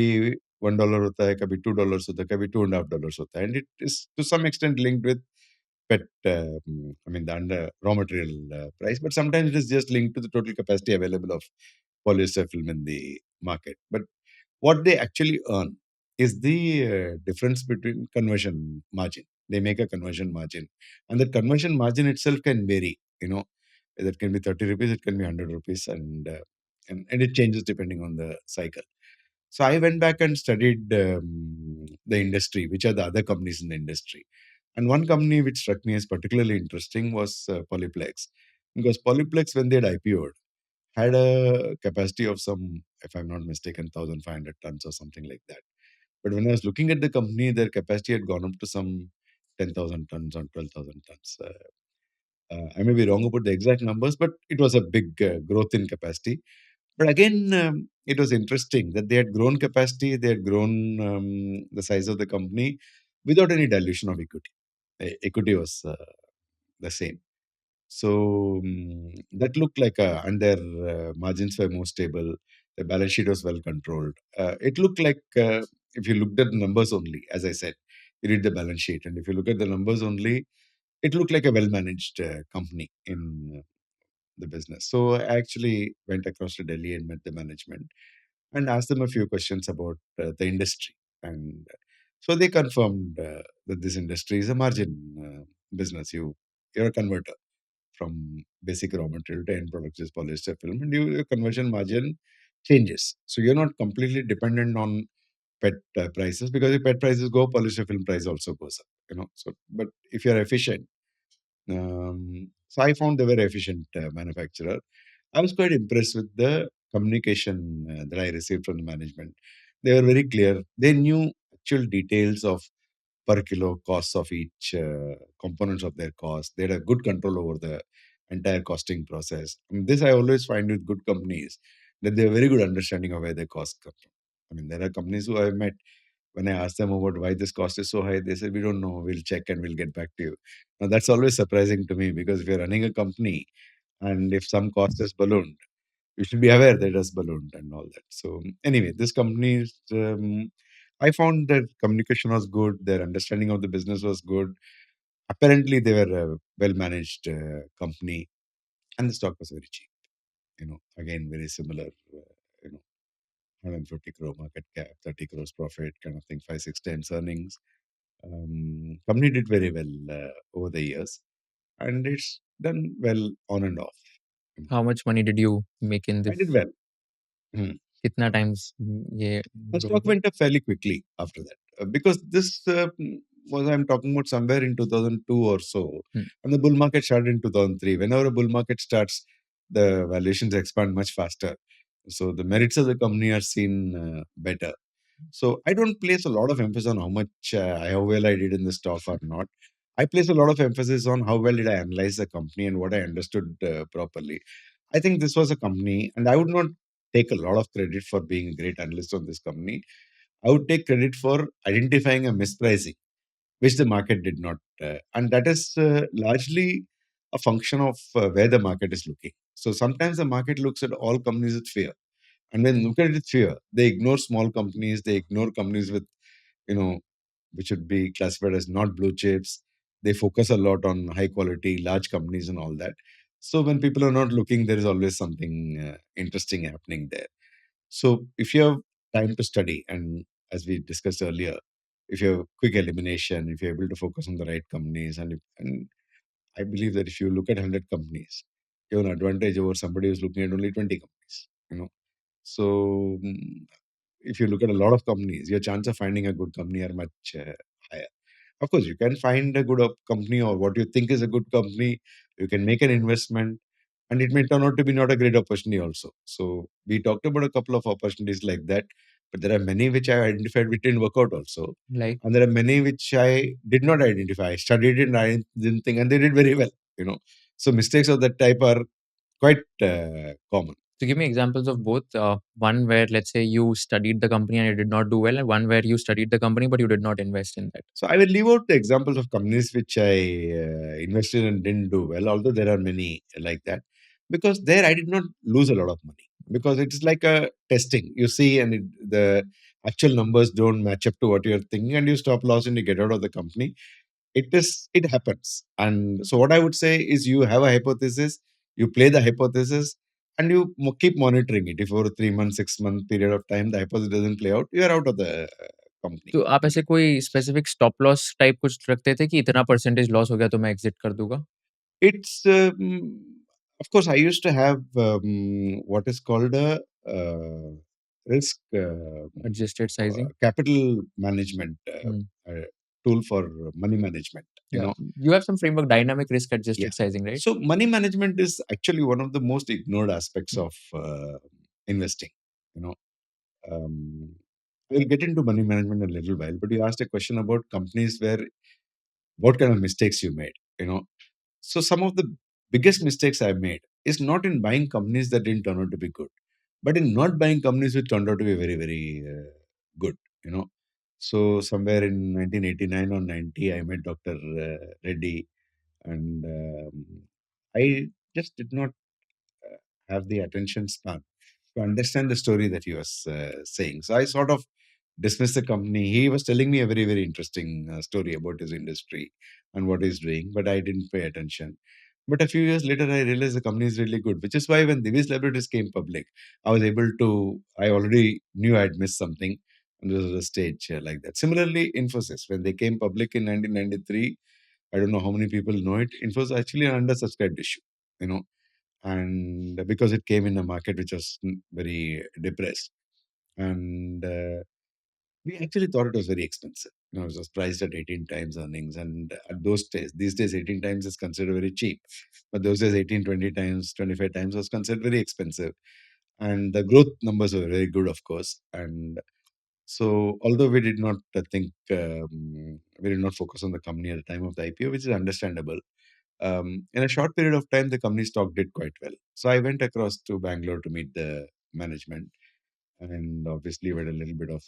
$1 होता है, कभी $2 होता है, कभी $2.5 होता है. And it is to some extent linked with PET, I mean, the under raw material price, but sometimes it is just linked to the total capacity available of polyester film in the market. But What they actually earn is the difference between conversion margin. They make a conversion margin, and the conversion margin itself can vary. That can be 30 rupees, it can be 100 rupees, and it changes depending on the cycle. So I went back and studied the industry, which are the other companies in the industry. And one company which struck me as particularly interesting was Polyplex. Because Polyplex, when they had IPO'd, had a capacity of some, if I'm not mistaken, 1,500 tons or something like that. But when I was looking at the company, their capacity had gone up to some 10,000 tons or 12,000 tons. I may be wrong about the exact numbers, but it was a big growth in capacity. But again, it was interesting that they had grown capacity, they had grown the size of the company without any dilution of equity. Equity was the same. So that looked like and their margins were more stable. The balance sheet was well controlled. It looked like if you looked at the numbers only, as I said, you read the balance sheet, and if you look at the numbers only, it looked like a well managed company in the business. So I actually went across to Delhi and met the management and asked them a few questions about the industry. And so they confirmed that this industry is a margin business. You're a converter from basic raw material to end product, which is polyester film, and your conversion margin changes. So you're not completely dependent on PET prices, because if PET prices go, polyester film price also goes up. So but if you're efficient, so I found they were efficient manufacturer. I was quite impressed with the communication that I received from the management. They were very clear. They knew actual details of per kilo costs of each components of their cost. They had a good control over the entire costing process. This I always find with good companies, that they have very good understanding of where their costs come from. There are companies who I've met, when I ask them about why this cost is so high, they say, we don't know, we'll check and we'll get back to you. Now, that's always surprising to me, because if you're running a company and if some cost is ballooned, you should be aware that it has ballooned and all that. So, anyway, this company, I found their communication was good, their understanding of the business was good. Apparently, they were a well managed company, and the stock was very cheap. Again, very similar, you know, 150 crore market cap, 30 crores profit, kind of thing, 5, 6 times earnings. Company did very well over the years, and it's done well on and off. How much money did you make in I this? did well. Hmm. कितना times ये The grow stock हुआ? went up fairly quickly after that, because this was, I'm talking about, somewhere in 2002 or so, Hmm. and the bull market started in 2003. Whenever a bull market starts, the valuations expand much faster. So the merits of the company are seen better. So I don't place a lot of emphasis on how well I did in the stock or not. I place a lot of emphasis on how well did I analyze the company and what I understood properly. I think this was a company, and I would not take a lot of credit for being a great analyst on this company. I would take credit for identifying a mispricing, which the market did not. And that is largely a function of where the market is looking. So sometimes the market looks at all companies with fear. And when look at it with fear, they ignore small companies, they ignore companies with, you know, which should be classified as not blue chips. They focus a lot on high quality, large companies and all that. So when people are not looking, there is always something interesting happening there. So if you have time to study, and as we discussed earlier, if you have quick elimination, if you're able to focus on the right companies, and I believe that if you look at 100 companies, you have an advantage over somebody who's looking at only 20 companies. So if you look at a lot of companies, your chance of finding a good company are much higher. Of course, you can find a good company, or what you think is a good company. You can make an investment, and it may turn out to be not a great opportunity also. So we talked about a couple of opportunities like that, but there are many which I identified which didn't work out also, Like, and there are many which I did not identify. I studied it and I didn't think, and they did very well. So mistakes of that type are quite common. to give me examples of both, one where, let's say, you studied the company and it did not do well, and one where you studied the company but you did not invest in that. So I will leave out the examples of companies which I invested and didn't do well, although there are many like that, because there I did not lose a lot of money, because it is like a testing. You see, and the actual numbers don't match up to what you're thinking, and you stop loss and you get out of the company. It happens. And so what I would say is, you have a hypothesis, you play the hypothesis, and you keep monitoring it. If over 3 months, 6 month period of time the hypothesis doesn't play out, you are out of the company. तो आप ऐसे कोई specific stop loss type कुछ रखते थे कि इतना percentage loss हो गया तो मैं एग्ज़िट कर दूँगा? It's of course I used to have what is called a risk adjusted sizing? capital management hmm. tool for money management. You Yeah, know, you have some framework, dynamic risk yeah. adjusted sizing, right? So money management is actually one of the most ignored aspects Mm. of investing. You know, um, we'll get into money management in a little while, but you asked a question about companies where what kind of mistakes you made. You know, so some of the biggest mistakes I made is not in buying companies that didn't turn out to be good, but in not buying companies which turned out to be very, very good. You know, so somewhere in 1989 or 90, I met Dr. Reddy, and I just did not have the attention span to understand the story that he was saying. So I sort of dismissed the company. He was telling me a very, very interesting story about his industry and what he's doing, but I didn't pay attention. But a few years later, I realized the company is really good, which is why when Divi's Laboratories came public, I already knew I'd missed something. And there was a stage like that. Similarly, Infosys, when they came public in 1993, I don't know how many people know it. Infosys actually an undersubscribed issue, you know, and because it came in a market which was very depressed. And we actually thought it was very expensive. You know, it was priced at 18 times earnings. And at those days, these days, 18 times is considered very cheap. But those days, 18, 20 times, 25 times was considered very expensive. And the growth numbers were very good, of course. And so, although we did not we did not focus on the company at the time of the IPO, which is understandable. In a short period of time, the company stock did quite well. So I went across to Bangalore to meet the management, and obviously we had a little bit of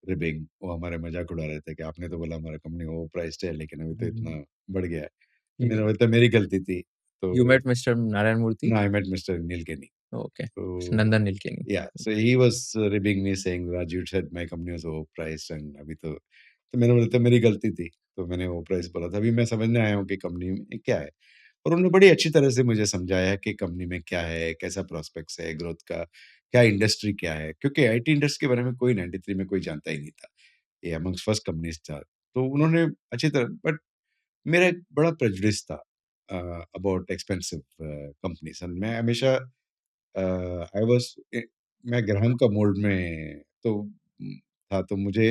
ribbing वो हमारे मजाक उड़ा रहे थे कि आपने तो बोला हमारा कंपनी ओवर प्राइस्ड है लेकिन अभी तो इतना Mhm. बढ़ गया है तो You मैंने बोला तो मेरी गलती थी तो you met Mr. Narayan Murthy? ना आई मेट मिस्टर नील केनी Okay. so Nandan Nilekani. yeah so he was ribbing me saying Raj you said my company was overpriced and अभी तो मैंने बोला तो मेरी गलती थी तो मैंने वो प्राइस बोला था अभी मैं समझने आया हूँ कि कंपनी में क्या है और उन्होंने बड़ी अच्छी तरह से मुझे समझाया कि कंपनी में क्या है कैसा प्रोस्पेक्ट्स है ग्रोथ का क्या इंडस्ट्री क्या है क्योंकि आईटी इंडस्ट्री के बारे में कोई 93 में कोई जानता ही नहीं था ये अमंग्स फर्स्ट कंपनीज था तो उन्होंने अच्छी तरह बट मेरा एक बड़ा प्रेजुडिस था अबाउट एक्सपेंसिव कंपनीज एंड मैं हमेशा आई वाज मैं ग्राहम का मोड में तो था तो मुझे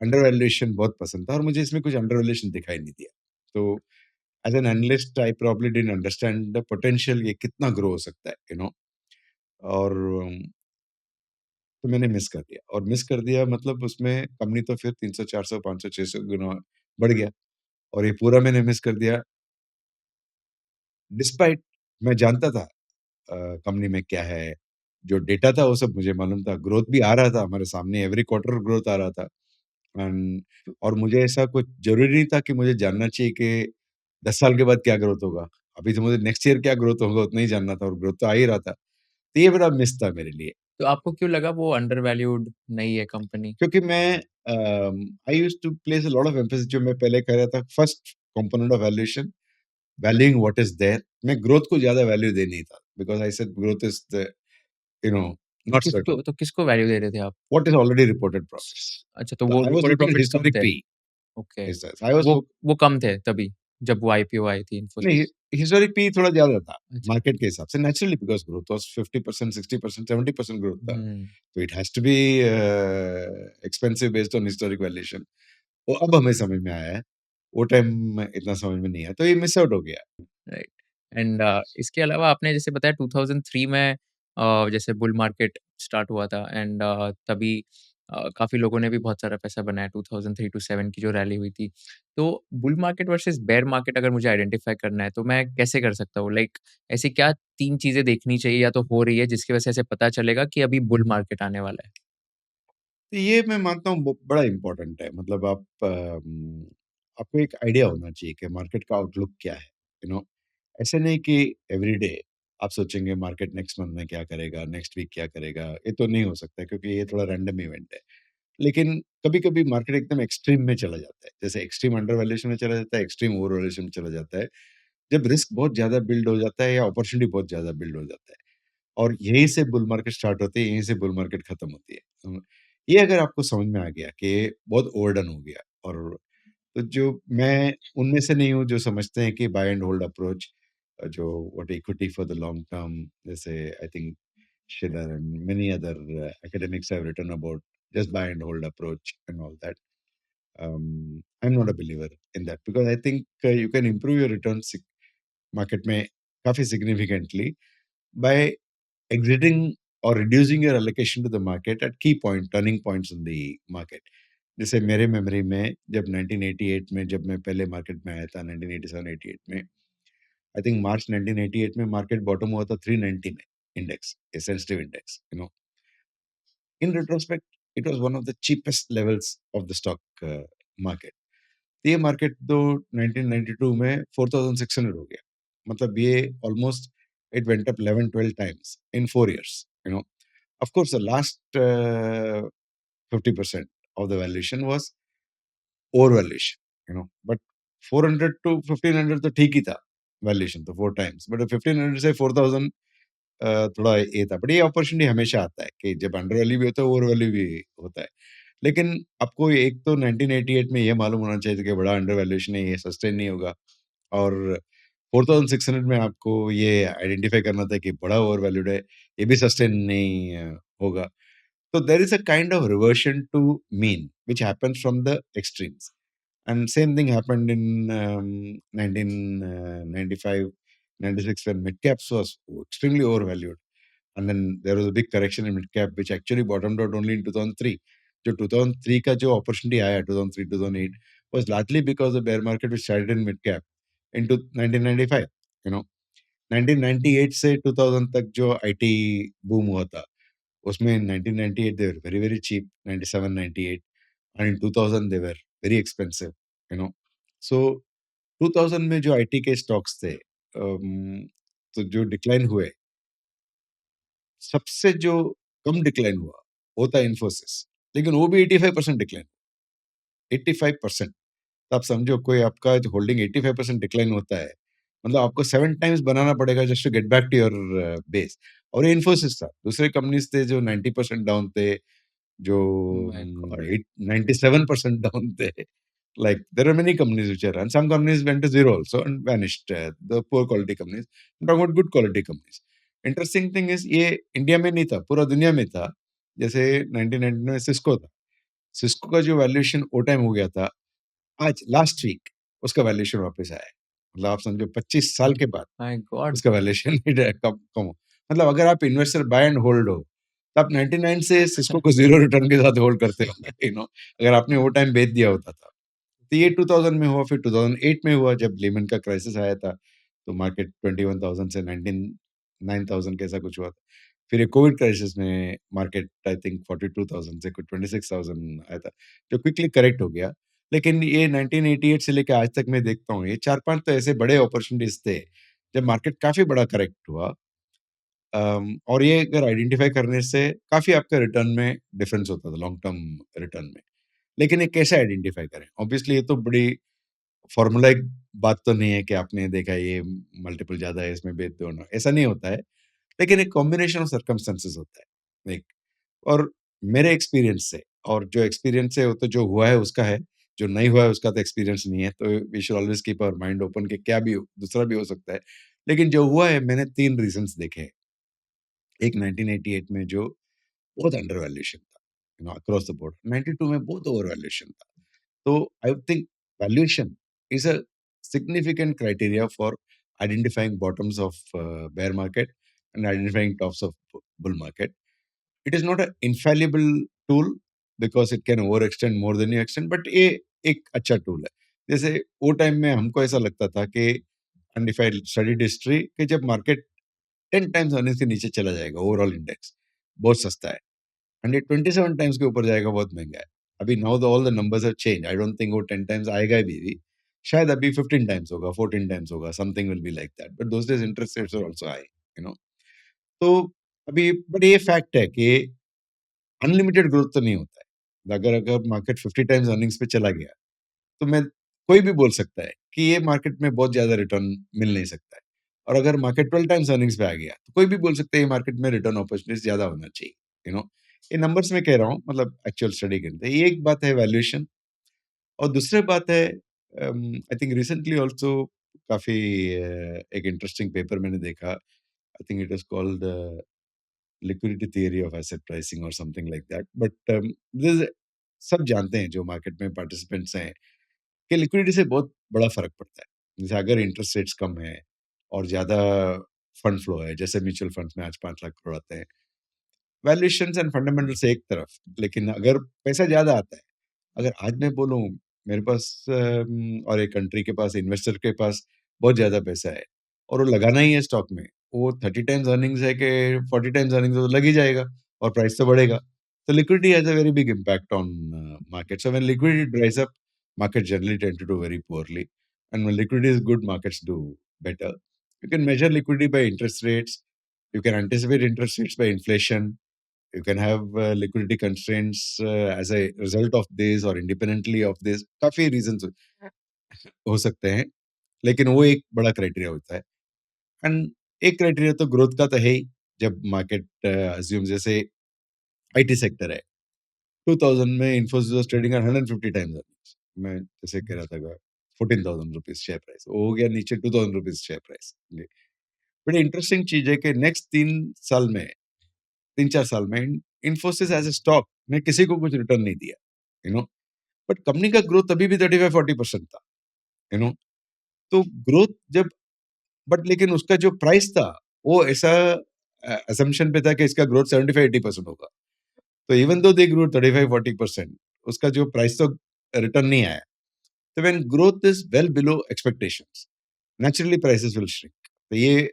अंडर वैल्यूएशन बहुत पसंद था और मुझे इसमें कुछ अंडर वैल्यूएशन दिखाई नहीं दिया तो as an analyst I probably didn't understand the potential ये कितना ग्रो हो सकता है यू नो और तो मैंने मिस कर दिया और मिस कर दिया मतलब उसमें कंपनी तो फिर 300 400 500 600 गुना बढ़ गया और ये पूरा मैंने मिस कर दिया डिस्पाइट मैं जानता था कंपनी में क्या है जो डेटा था वो सब मुझे मालूम था ग्रोथ भी आ रहा था हमारे सामने एवरी क्वार्टर ग्रोथ आ रहा था और मुझे ऐसा कुछ जरूरी नहीं था कि मुझे जानना चाहिए कि 10 साल के बाद क्या ग्रोथ होगा अभी तो मुझे नेक्स्ट ईयर क्या ग्रोथ होगा उतना ही जानना था और ग्रोथ तो आ ही रहा था तो ये बड़ा मिस था मेरे लिए तो आपको क्यों लगा वो अंडरवैल्यूड नहीं है कंपनी? क्योंकि मैं I used to place a lot of emphasis जो मैं पहले कह रहा था first component of valuation valuing what is there मैं ग्रोथ को ज्यादा वैल्यू दे नहीं था because I said growth is the you know not certain तो किसको वैल्यू दे रहे थे आप? What is already reported profits अच्छा, तो तो वो I was reported looking at profits come historic थे। P okay. आई वाज वो कम थे तभी, जब वो आईपीओ आई थी नहीं इन्फोसिस? हिस्टोरिक पी थोड़ा ज्यादा था अच्छा। मार्केट के हिसाब से naturally because growth was 50% 60% 70% growth था हुँ। तो it has to be expensive based on historic valuation वो अब हमें समझ में आया है वो टाइम इतना समझ में नहीं आया तो ये मिस आउट हो गया राइट। एंड इसके अलावा आपने जैसे बताया 2003 में जैसे बुल मार्केट स्टार्ट हुआ था एंड तभी काफ़ी लोगों ने भी बहुत सारा पैसा बनाया 2003 टू 7 की जो रैली हुई थी। तो bull market versus bear market अगर मुझे आइडेंटिफ़ाई करना है तो मैं कैसे कर सकता हूँ? लाइक ऐसी क्या 3 चीज़ें देखनी चाहिए या तो हो रही है जिसकी वजह से ऐसे पता चलेगा कि अभी बुल मार्केट आने वाला है? तो ये मैं मानता हूँ बड़ा इम्पोर्टेंट है मतलब आपको एक आइडिया होना चाहिए कि मार्केट का आउटलुक क्या है यू नो ऐसे नहीं कि एवरीडे आप सोचेंगे मार्केट नेक्स्ट मंथ में क्या करेगा नेक्स्ट वीक क्या करेगा ये तो नहीं हो सकता क्योंकि ये थोड़ा रैंडम इवेंट है लेकिन कभी कभी मार्केट एकदम एक्सट्रीम में चला जाता है जैसे एक्सट्रीम अंडर वैल्यूएशन में चला जाता है एक्सट्रीम ओवर वैल्यूएशन में चला जाता है जब रिस्क बहुत ज्यादा बिल्ड हो जाता है या अपॉर्चुनिटी बहुत ज्यादा बिल्ड हो जाता है और यहीं से बुल मार्केट स्टार्ट होती है, यहीं से बुल मार्केट खत्म होती है। ये अगर आपको समझ में आ गया कि बहुत ओवरडन हो गया, और तो जो मैं उनमें से नहीं हूँ जो समझते हैं कि बाय एंड होल्ड अप्रोच, जो what equity for the long term, जैसे I think Schiller and many other academics have written about just buy and hold approach and all that. I'm not a believer in that because I think you can improve your returns market में काफी significantly by exiting or reducing your allocation to the market at key point, turning points in the market. जैसे मेरे memory में जब 1988 में जब मैं पहले मार्केट में आया था 1987-88 में, आई थिंक मार्च 1988 में मार्केट बॉटम हुआ था 390 में, index, sensitive index, in retrospect, it was one of the cheapest levels of the stock market. ये मार्केट तो 1992 में 4600 हो गया, मतलब ये almost it went up 11-12 times in 4 years. Of course, the last 50% of the valuation was overvaluation. But 400 to 1500 तो ठीक ही था valuation, तो 4 times. But 1500 से 4000 थोड़ा ये था, बट ये अपॉर्चुनिटी हमेशा आता है कि जब अंडर वैल्यू भी होता है, ओवर वैल्यू भी होता है। लेकिन आपको एक तो 1988 में ये मालूम होना चाहिए था कि बड़ा अंडर वैल्यूएशन है, ये सस्टेन नहीं होगा, और 4600 में आपको ये आइडेंटिफाई करना था कि बड़ा ओवर वैल्यूड है, ये भी सस्टेन नहीं होगा। तो there is a kind of reversion to mean which happens from the extremes, and same thing happened in 1995, 96 when mid caps was extremely overvalued. And then there was a big correction in mid cap, which actually bottomed out only in 2003. जो 2003 का जो opportunity आया 2003 2008 was largely because the bear market which started in mid cap into 1995. You know, 1998 से 2000 तक जो IT boom हुआ था, उसमें 1998 they were very very cheap, 97 98, and in 2000 they were very expensive. You know, so 2000 में जो IT के stocks थे, तो जो डिक्लाइन हुए, सबसे जो कम डिक्लाइन हुआ वो था इन्फोसिस, लेकिन वो भी 85% डिक्लाइन, 85%। तो आप समझो कोई आपका जो होल्डिंग 85% डिक्लाइन होता है, मतलब आपको 7 टाइम्स बनाना पड़ेगा just to get back to your base. और ये इन्फोसिस था, दूसरे कंपनीज थे जो 90% डाउन थे, जो माय गॉड! 97% डाउन थे। Like there are many companies which are, and some companies went to zero also and vanished. The poor quality companies. I'm talking about good quality companies. Interesting thing is ये India में नहीं था, पूरा दुनिया में था। जैसे 1999 में सिस्को था, सिस्को का जो वैल्यूएशन वो टाइम हो गया था, आज लास्ट वीक उसका वैल्यूएशन वापस आया है। मतलब आप समझो 25 साल के बाद माय गॉड! उसका वैल्यूएशन कम हो। मतलब अगर आप इन्वेस्टर बाय एंड होल्ड हो, तो आप 99 से सिस्को को जीरो रिटर्न के साथ होल्ड करते हो। अगर आपने वो टाइम बेच दिया होता था। तो ये 2000 में हुआ, फिर 2008 में हुआ जब लेमन का क्राइसिस आया था, तो मार्केट 21,000 से 19,000 कैसा कुछ हुआ था। फिर ये कोविड क्राइसिस में मार्केट आई थिंक 42,000 से कुछ 26,000 आया था, जो क्विकली करेक्ट हो गया। लेकिन ये 1988 से लेकर आज तक मैं देखता हूँ, ये 4-5 तो ऐसे बड़े अपॉर्चुनिटीज थे, जब मार्केट काफ़ी बड़ा करेक्ट हुआ। और ये अगर आइडेंटिफाई करने से काफ़ी आपका रिटर्न में डिफरेंस होता था, लॉन्ग टर्म रिटर्न में। लेकिन ये कैसे आइडेंटिफाई करें? ऑब्वियसली ये तो बड़ी फॉर्मूलाइक बात तो नहीं है कि आपने देखा ये मल्टीपल ज़्यादा है, इसमें बेच दो ना, ऐसा नहीं होता है। लेकिन एक कॉम्बिनेशन ऑफ सर्कमस्टेंसेस होता है, एक। और मेरे एक्सपीरियंस से, और जो एक्सपीरियंस है वो तो जो हुआ है उसका है, जो नहीं हुआ है उसका तो एक्सपीरियंस नहीं है। तो we should always keep our mind open कि क्या भी हो, दूसरा भी हो सकता है। लेकिन जो हुआ है मैंने 3 रीज़न्स देखे हैं। एक 1988 में जो बहुत अंडर वैल्यूएशन था, अक्रॉस द बोर्ड। 92 में बहुत ओवर वैल्यूएशन था। So I think valuation is a significant criteria for identifying bottoms of bear market and identifying tops of bull market. It is not an infallible tool because it can overextend more than you extend, but ये एक अच्छा tool है। जैसे वो time में हमको ऐसा लगता था कि, and if I studied history, कि जब मार्केट 10 टाइम्स अर्निंग्स के नीचे चला जाएगा ओवरऑल इंडेक्स, बहुत सस्ता है। एंड ये 27 टाइम्स के ऊपर जाएगा, बहुत महंगा है। अभी now the all the numbers have change, I don't think वो 10 टाइम्स आएगा भी। शायद अभी 15 टाइम्स होगा, 14 टाइम्स होगा, something will be like that, but those days interest rates are also high. You know तो अभी, बट ये फैक्ट है कि अनलिमिटेड ग्रोथ तो नहीं होता है। अगर अगर मार्केट 50 टाइम्स अर्निंग्स पे चला गया, तो मैं, कोई भी बोल सकता है कि ये मार्केट में बहुत ज्यादा रिटर्न मिल नहीं सकता है। और अगर मार्केट 12 टाइम्स अर्निंग्स पे आ गया, तो कोई भी बोल सकता है ये मार्केट में रिटर्न अपॉर्चुनिटीज़ ज़्यादा होना चाहिए, यू नो? ये नंबर्स में कह रहा हूँ, मतलब एक्चुअल स्टडी के अंदर। ये एक बात है वैल्यूएशन, और दूसरी बात है आई थिंक रिसेंटली आल्सो काफ़ी एक इंटरेस्टिंग पेपर मैंने देखा, I think it is called liquidity theory of asset pricing और something like that, but this सब जानते हैं जो मार्केट में पार्टिसिपेंट्स हैं कि लिक्विडिटी से बहुत बड़ा फ़र्क पड़ता है। जैसे अगर इंटरेस्ट रेट्स कम है और ज़्यादा फंड फ्लो है, जैसे म्यूचुअल फंड्स में आज 5 लाख करोड़ आते हैं, वैल्यूएशंस एंड फंडामेंटल्स एक तरफ, लेकिन अगर पैसा ज़्यादा आता है, अगर आज मैं बोलूँ मेरे पास और एक कंट्री के पास, इन्वेस्टर के पास बहुत ज़्यादा पैसा है और वो लगाना ही है स्टॉक में, वो 30 टाइम्स अर्निंग्स है कि 40 टाइम्स अर्निंग्स, तो लग ही जाएगा और प्राइस तो बढ़ेगा। तो liquidity has a very big impact on market. So when liquidity ड्राइज up, markets generally tend to do very poorly. And when liquidity is good, markets do better. You can measure liquidity by interest rates. You can anticipate interest rates by inflation. You can have liquidity constraints as a result of this or independently of this. काफी reasons हो सकते हैं, लेकिन वो एक बड़ा criteria होता है। एंड एक क्राइटेरिया तो ग्रोथ का तो है ही। जब मार्केट अज्यूम, जैसे आईटी सेक्टर है, 2000 में Infosys was trading at 150 times earnings. मैं जैसे कह रहा था 14,000 रुपीज शेयर प्राइस, वो हो गया नीचे 2000 रुपीज शेयर प्राइस। बड़ी इंटरेस्टिंग चीज है कि नेक्स्ट 3 साल में, 3-4 साल में इन्फोसिस एज ए स्टॉक ने किसी को कुछ रिटर्न नहीं दिया, यू नो, बट कंपनी का ग्रोथ अभी भी 35-40% था, यू नो। तो ग्रोथ जब, बट लेकिन उसका जो प्राइस था वो ऐसा असम्पशन पे था कि इसका ग्रोथ 75-80% होगा। तो इवन दो दे ग्रो 35-40%, उसका जो प्राइस तो रिटर्न नहीं आया। तो when growth is well below expectations, naturally prices will shrink. तो ये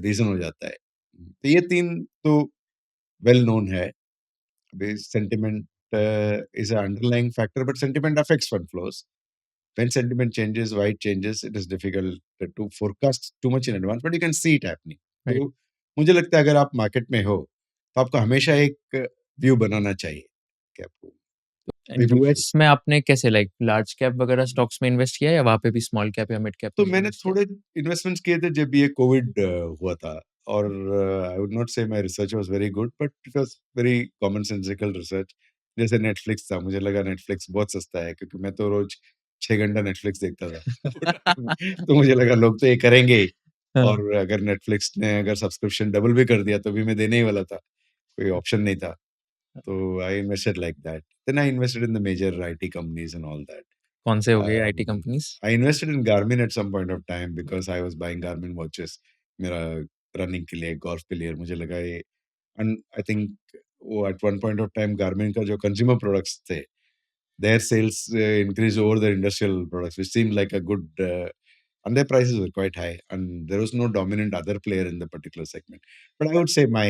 रीजन हो जाता है। तो ये तीन तो वेल नोन है। Sentiment is an underlying factor, but sentiment affects fund flows. When sentiment changes, why it changes, it is difficult to forecast too much in advance, but you can see it happening. Right. तो मुझे लगता है अगर आप market में हो, तो आपको हमेशा एक व्यू बनाना चाहिए कि आपको एंड people should। यूएस में आपने कैसे लाइक लार्ज कैप वगैरह स्टॉक्स में इन्वेस्ट किया या वहाँ पे भी स्मॉल कैप या मिड कैप तो में मैंने इन्वेस्ट किया? थोड़े इन्वेस्टमेंट्स किए थे जब ये कोविड हुआ था, और आई वुड नॉट से my research was very good, but it was very common sensical research. जैसे नेटफ्लिक्स था, मुझे लगा नेटफ्लिक्स बहुत सस्ता है, क्योंकि मैं तो रोज 6 घंटा नेटफ्लिक्स देखता था। तो मुझे लगा लोग तो ये करेंगे ही, हाँ। और अगर नेटफ्लिक्स ने अगर सब्सक्रिप्शन डबल भी कर दिया तो भी मैं देने ही वाला था, कोई ऑप्शन नहीं था। तो I invested like that. Then I invested in the major IT companies and all that. कौन से हो गए IT Um, companies? I invested in Garmin at some point of time because I was buying Garmin watches. मेरा running के लिए, golf के लिए मुझे लगा ये, एंड आई थिंक वो at one point of time Garmin का जो कंज्यूमर प्रोडक्ट्स थे, their sales increased over the industrial products, which seemed like a good, and their prices were quite high, and there was no dominant other player in the particular segment. But I would say my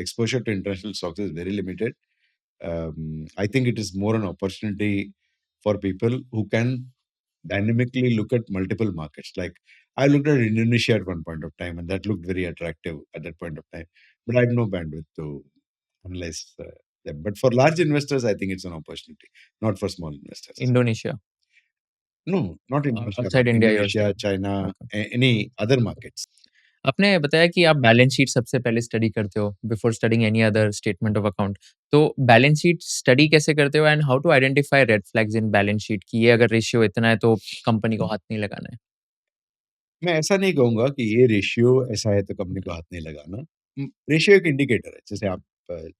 exposure to international stocks is very limited. I think it is more an opportunity for people who can dynamically look at multiple markets. Like I looked at Indonesia at one point of time, and that looked very attractive at that point of time. But I had no bandwidth to analyze them. But for large investors, I think it's an opportunity, not for small investors. Indonesia No, not Indonesia, but outside India you are Indonesia, China, seeing? any other markets. आपने बताया कि आप balance sheet सबसे पहले study करते हो before studying any other statement of account. तो balance sheet study कैसे करते हो and how to identify red flags in balance sheet कि ये अगर रेशियो इतना है तो कंपनी को हाथ नहीं लगाना है? मैं ऐसा नहीं कहूँगा कि ये रेशियो ऐसा है तो कंपनी को हाथ नहीं लगाना। रेशियो एक इंडिकेटर है, जैसे आप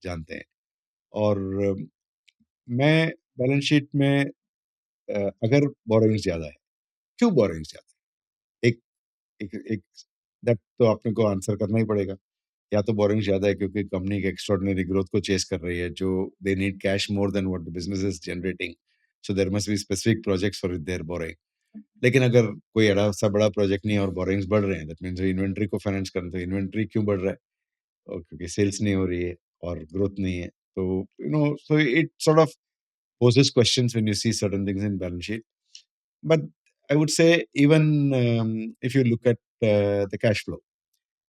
जानते हैं। और मैं बैलेंस शीट में अगर बोरोइंग्स ज़्यादा है, क्यों बोरोइंग्स ज़्यादा है? एक एक एक दैट तो आपने को आंसर करना ही पड़ेगा। या तो बोरोइंग्स ज़्यादा है क्योंकि कंपनी एक एक्स्ट्राऑर्डिनरी ग्रोथ को चेज़ कर रही है, जो they need cash more than what the business is generating, so there must be specific projects for their borrowing. लेकिन अगर कोई ऐसा बड़ा प्रोजेक्ट नहीं है और बोरोइंग्स बढ़ रहे हैं, दैट मीन्स इन्वेंटरी को फाइनेंस करना, तो इन्वेंटरी क्यों बढ़ रहा है? और क्योंकि सेल्स नहीं हो रही है और ग्रोथ नहीं है। तो so it sort of poses questions when you see certain things in balance sheet. But I would say even if you look at the cash flow,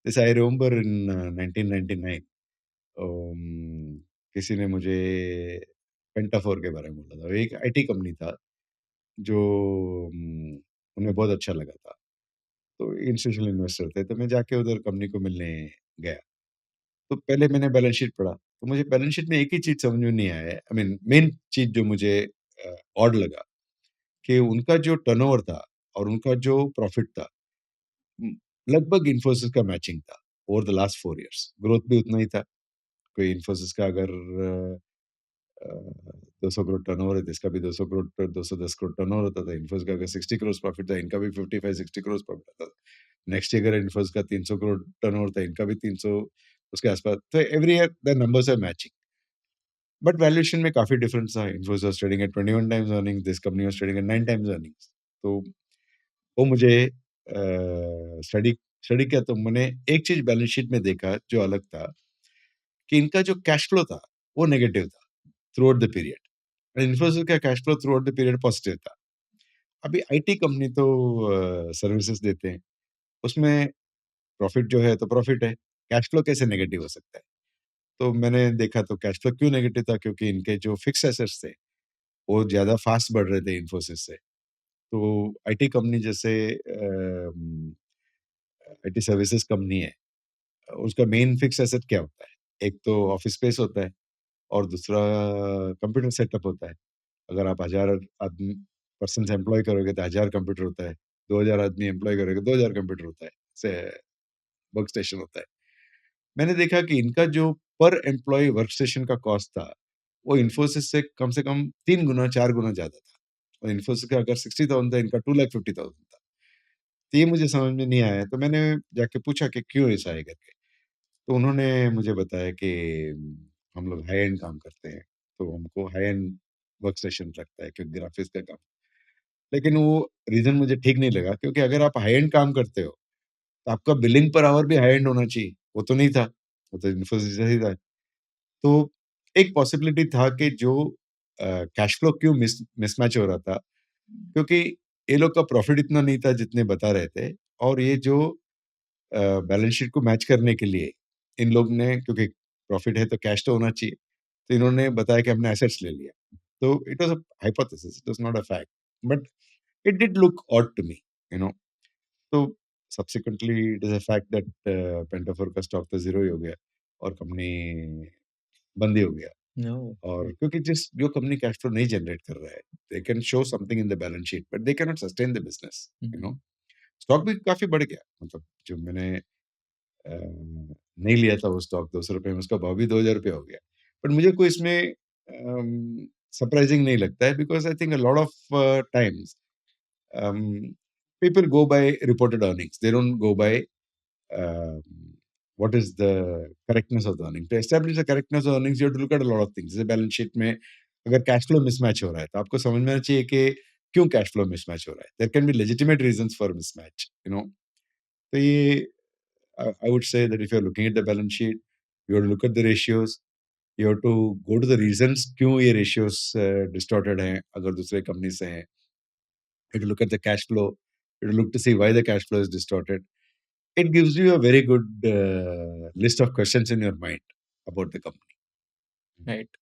this I remember in 1999, किसी ने मुझे पेंटाफोर के बारे में बोला था। एक आईटी कंपनी था जो उन्हें बहुत अच्छा लगा था। तो इंस्टीट्यूशनल इन्वेस्टर थे, तो मैं जाके उधर कंपनी को मिलने गया। तो पहले मैंने बैलेंस शीट पढ़ा, तो मुझे बैलेंस शीट में एक ही चीज़ समझ में नहीं आया, आई मीन मेन चीज़ जो मुझे ऑड लगा कि उनका जो टर्नओवर था और उनका जो प्रॉफिट था, उम, लगभग इन्फोसिस का मैचिंग था over the last 4 years. Growth भी उतना ही था। कोई इन्फोसिस का अगर 200 करोड़ टर्नओवर है, तो इसका भी 200 करोड़ 210 करोड़ टर्नओवर होता था। इन्फोसिस का अगर 60 करोड़ प्रॉफिट था, इनका भी 55-60 करोड़ प्रॉफिट आता था। नेक्स्ट ईयर अगर इन्फोसिस का 300 करोड़ टर्नओवर था, इनका भी 300 उसके आस-पास। तो every year the numbers are matching. But valuation में काफ़ी डिफरेंस था। Infosys was trading at 21 times earnings, this company was trading at 9 times earnings. तो वो मुझे स्टडी स्टडी किया, तो मैंने एक चीज़ बैलेंस शीट में देखा जो अलग था, कि इनका जो कैश फ्लो था, वो नेगेटिव था throughout the period. Infosys का cash flow throughout the period positive था। अभी आईटी कंपनी तो सर्विसेज देते हैं, उसमें प्रॉफिट जो है तो प्रॉफिट है, कैश फ्लो कैसे नेगेटिव हो सकता है? तो मैंने देखा तो कैश फ्लो क्यों नेगेटिव था, क्योंकि इनके जो फिक्स्ड एसेट्स थे, वो ज़्यादा फास्ट बढ़ रहे थे इन्फोसिस से। तो आईटी कंपनी जैसे आईटी सर्विसेज कंपनी है, उसका मेन फिक्स्ड एसेट क्या होता है? एक तो ऑफिस स्पेस होता है और दूसरा कंप्यूटर सेटअप होता है। अगर आप 1000 आदमी पर्सन्स एम्प्लॉय करोगे तो 1000 कंप्यूटर होता है, 2000 आदमी एम्प्लॉय करोगे, 2000 कंप्यूटर होता है, से वर्क स्टेशन होता है। मैंने देखा कि इनका जो पर एम्प्लॉयी वर्क स्टेशन का कॉस्ट था, वो इन्फोसिस से कम 3 गुना, 4 गुना ज़्यादा था। और इन्फोसिस का अगर 60,000 था, इनका 2,50,000 था। तो ये मुझे समझ में नहीं आया, तो मैंने जाके पूछा कि क्यों ऐसा है करके। तो उन्होंने मुझे बताया कि हम लोग हाई एंड काम करते हैं, तो हमको हाई एंड वर्क स्टेशन लगता है, क्योंकि ग्राफिक्स का काम। लेकिन वो रीज़न मुझे ठीक नहीं लगा, क्योंकि अगर आप हाई एंड काम करते हो, तो आपका बिलिंग पर आवर भी हाई एंड होना चाहिए। वो तो नहीं था, वो तो इन्फोसिस जैसा ही था। तो एक पॉसिबिलिटी था कि जो कैश फ्लो क्यों मिसमैच हो रहा था, क्योंकि ये लोग का प्रॉफिट इतना नहीं था जितने बता रहे थे, और ये जो बैलेंस शीट को मैच करने के लिए इन लोग ने, क्योंकि प्रॉफिट है तो कैश तो होना चाहिए, तो इन्होंने बताया कि हमने एसेट्स ले लिया। तो it was a hypothesis, it was not a fact, but it did look odd to me, you know. तो subsequently it is a fact that Pentafour का स्टॉक तो ज़ीरो ही हो गया और कंपनी बंद ही हो गया। ओह! और क्योंकि जिस जो कंपनी कैश फ्लो नहीं जनरेट कर रहा है, they can show something in the balance sheet but they can not sustain the business, hmm, you know. Stock भी काफ़ी बढ़ गया, मतलब जो मैंने नहीं लिया था वो स्टॉक ₹200 में, उसका भाव भी ₹2000 हो गया। बट मुझे कोई इसमें सरप्राइजिंग नहीं लगता है, because I think a lot of times um, people go by reported earnings. They don't go by um, what is the correctness of the earnings. To establish the correctness of earnings, you have to look at a lot of things. जैसे balance sheet में अगर cash flow mismatch हो रहा है, तो आपको समझ में आना चाहिए कि क्यों कैश फ्लो मिसमैच हो रहा है। There can be legitimate reasons for mismatch, you know. तो ये I would say that if you're looking at the balance sheet, you have to look at the ratios. You have to go to the reasons क्यों ये ratios distorted हैं, अगर दूसरे company से हैं। You have to look at the cash flow. You have to look to see why the cash flow is distorted. It gives you a very good list of questions in your mind about the company. Right.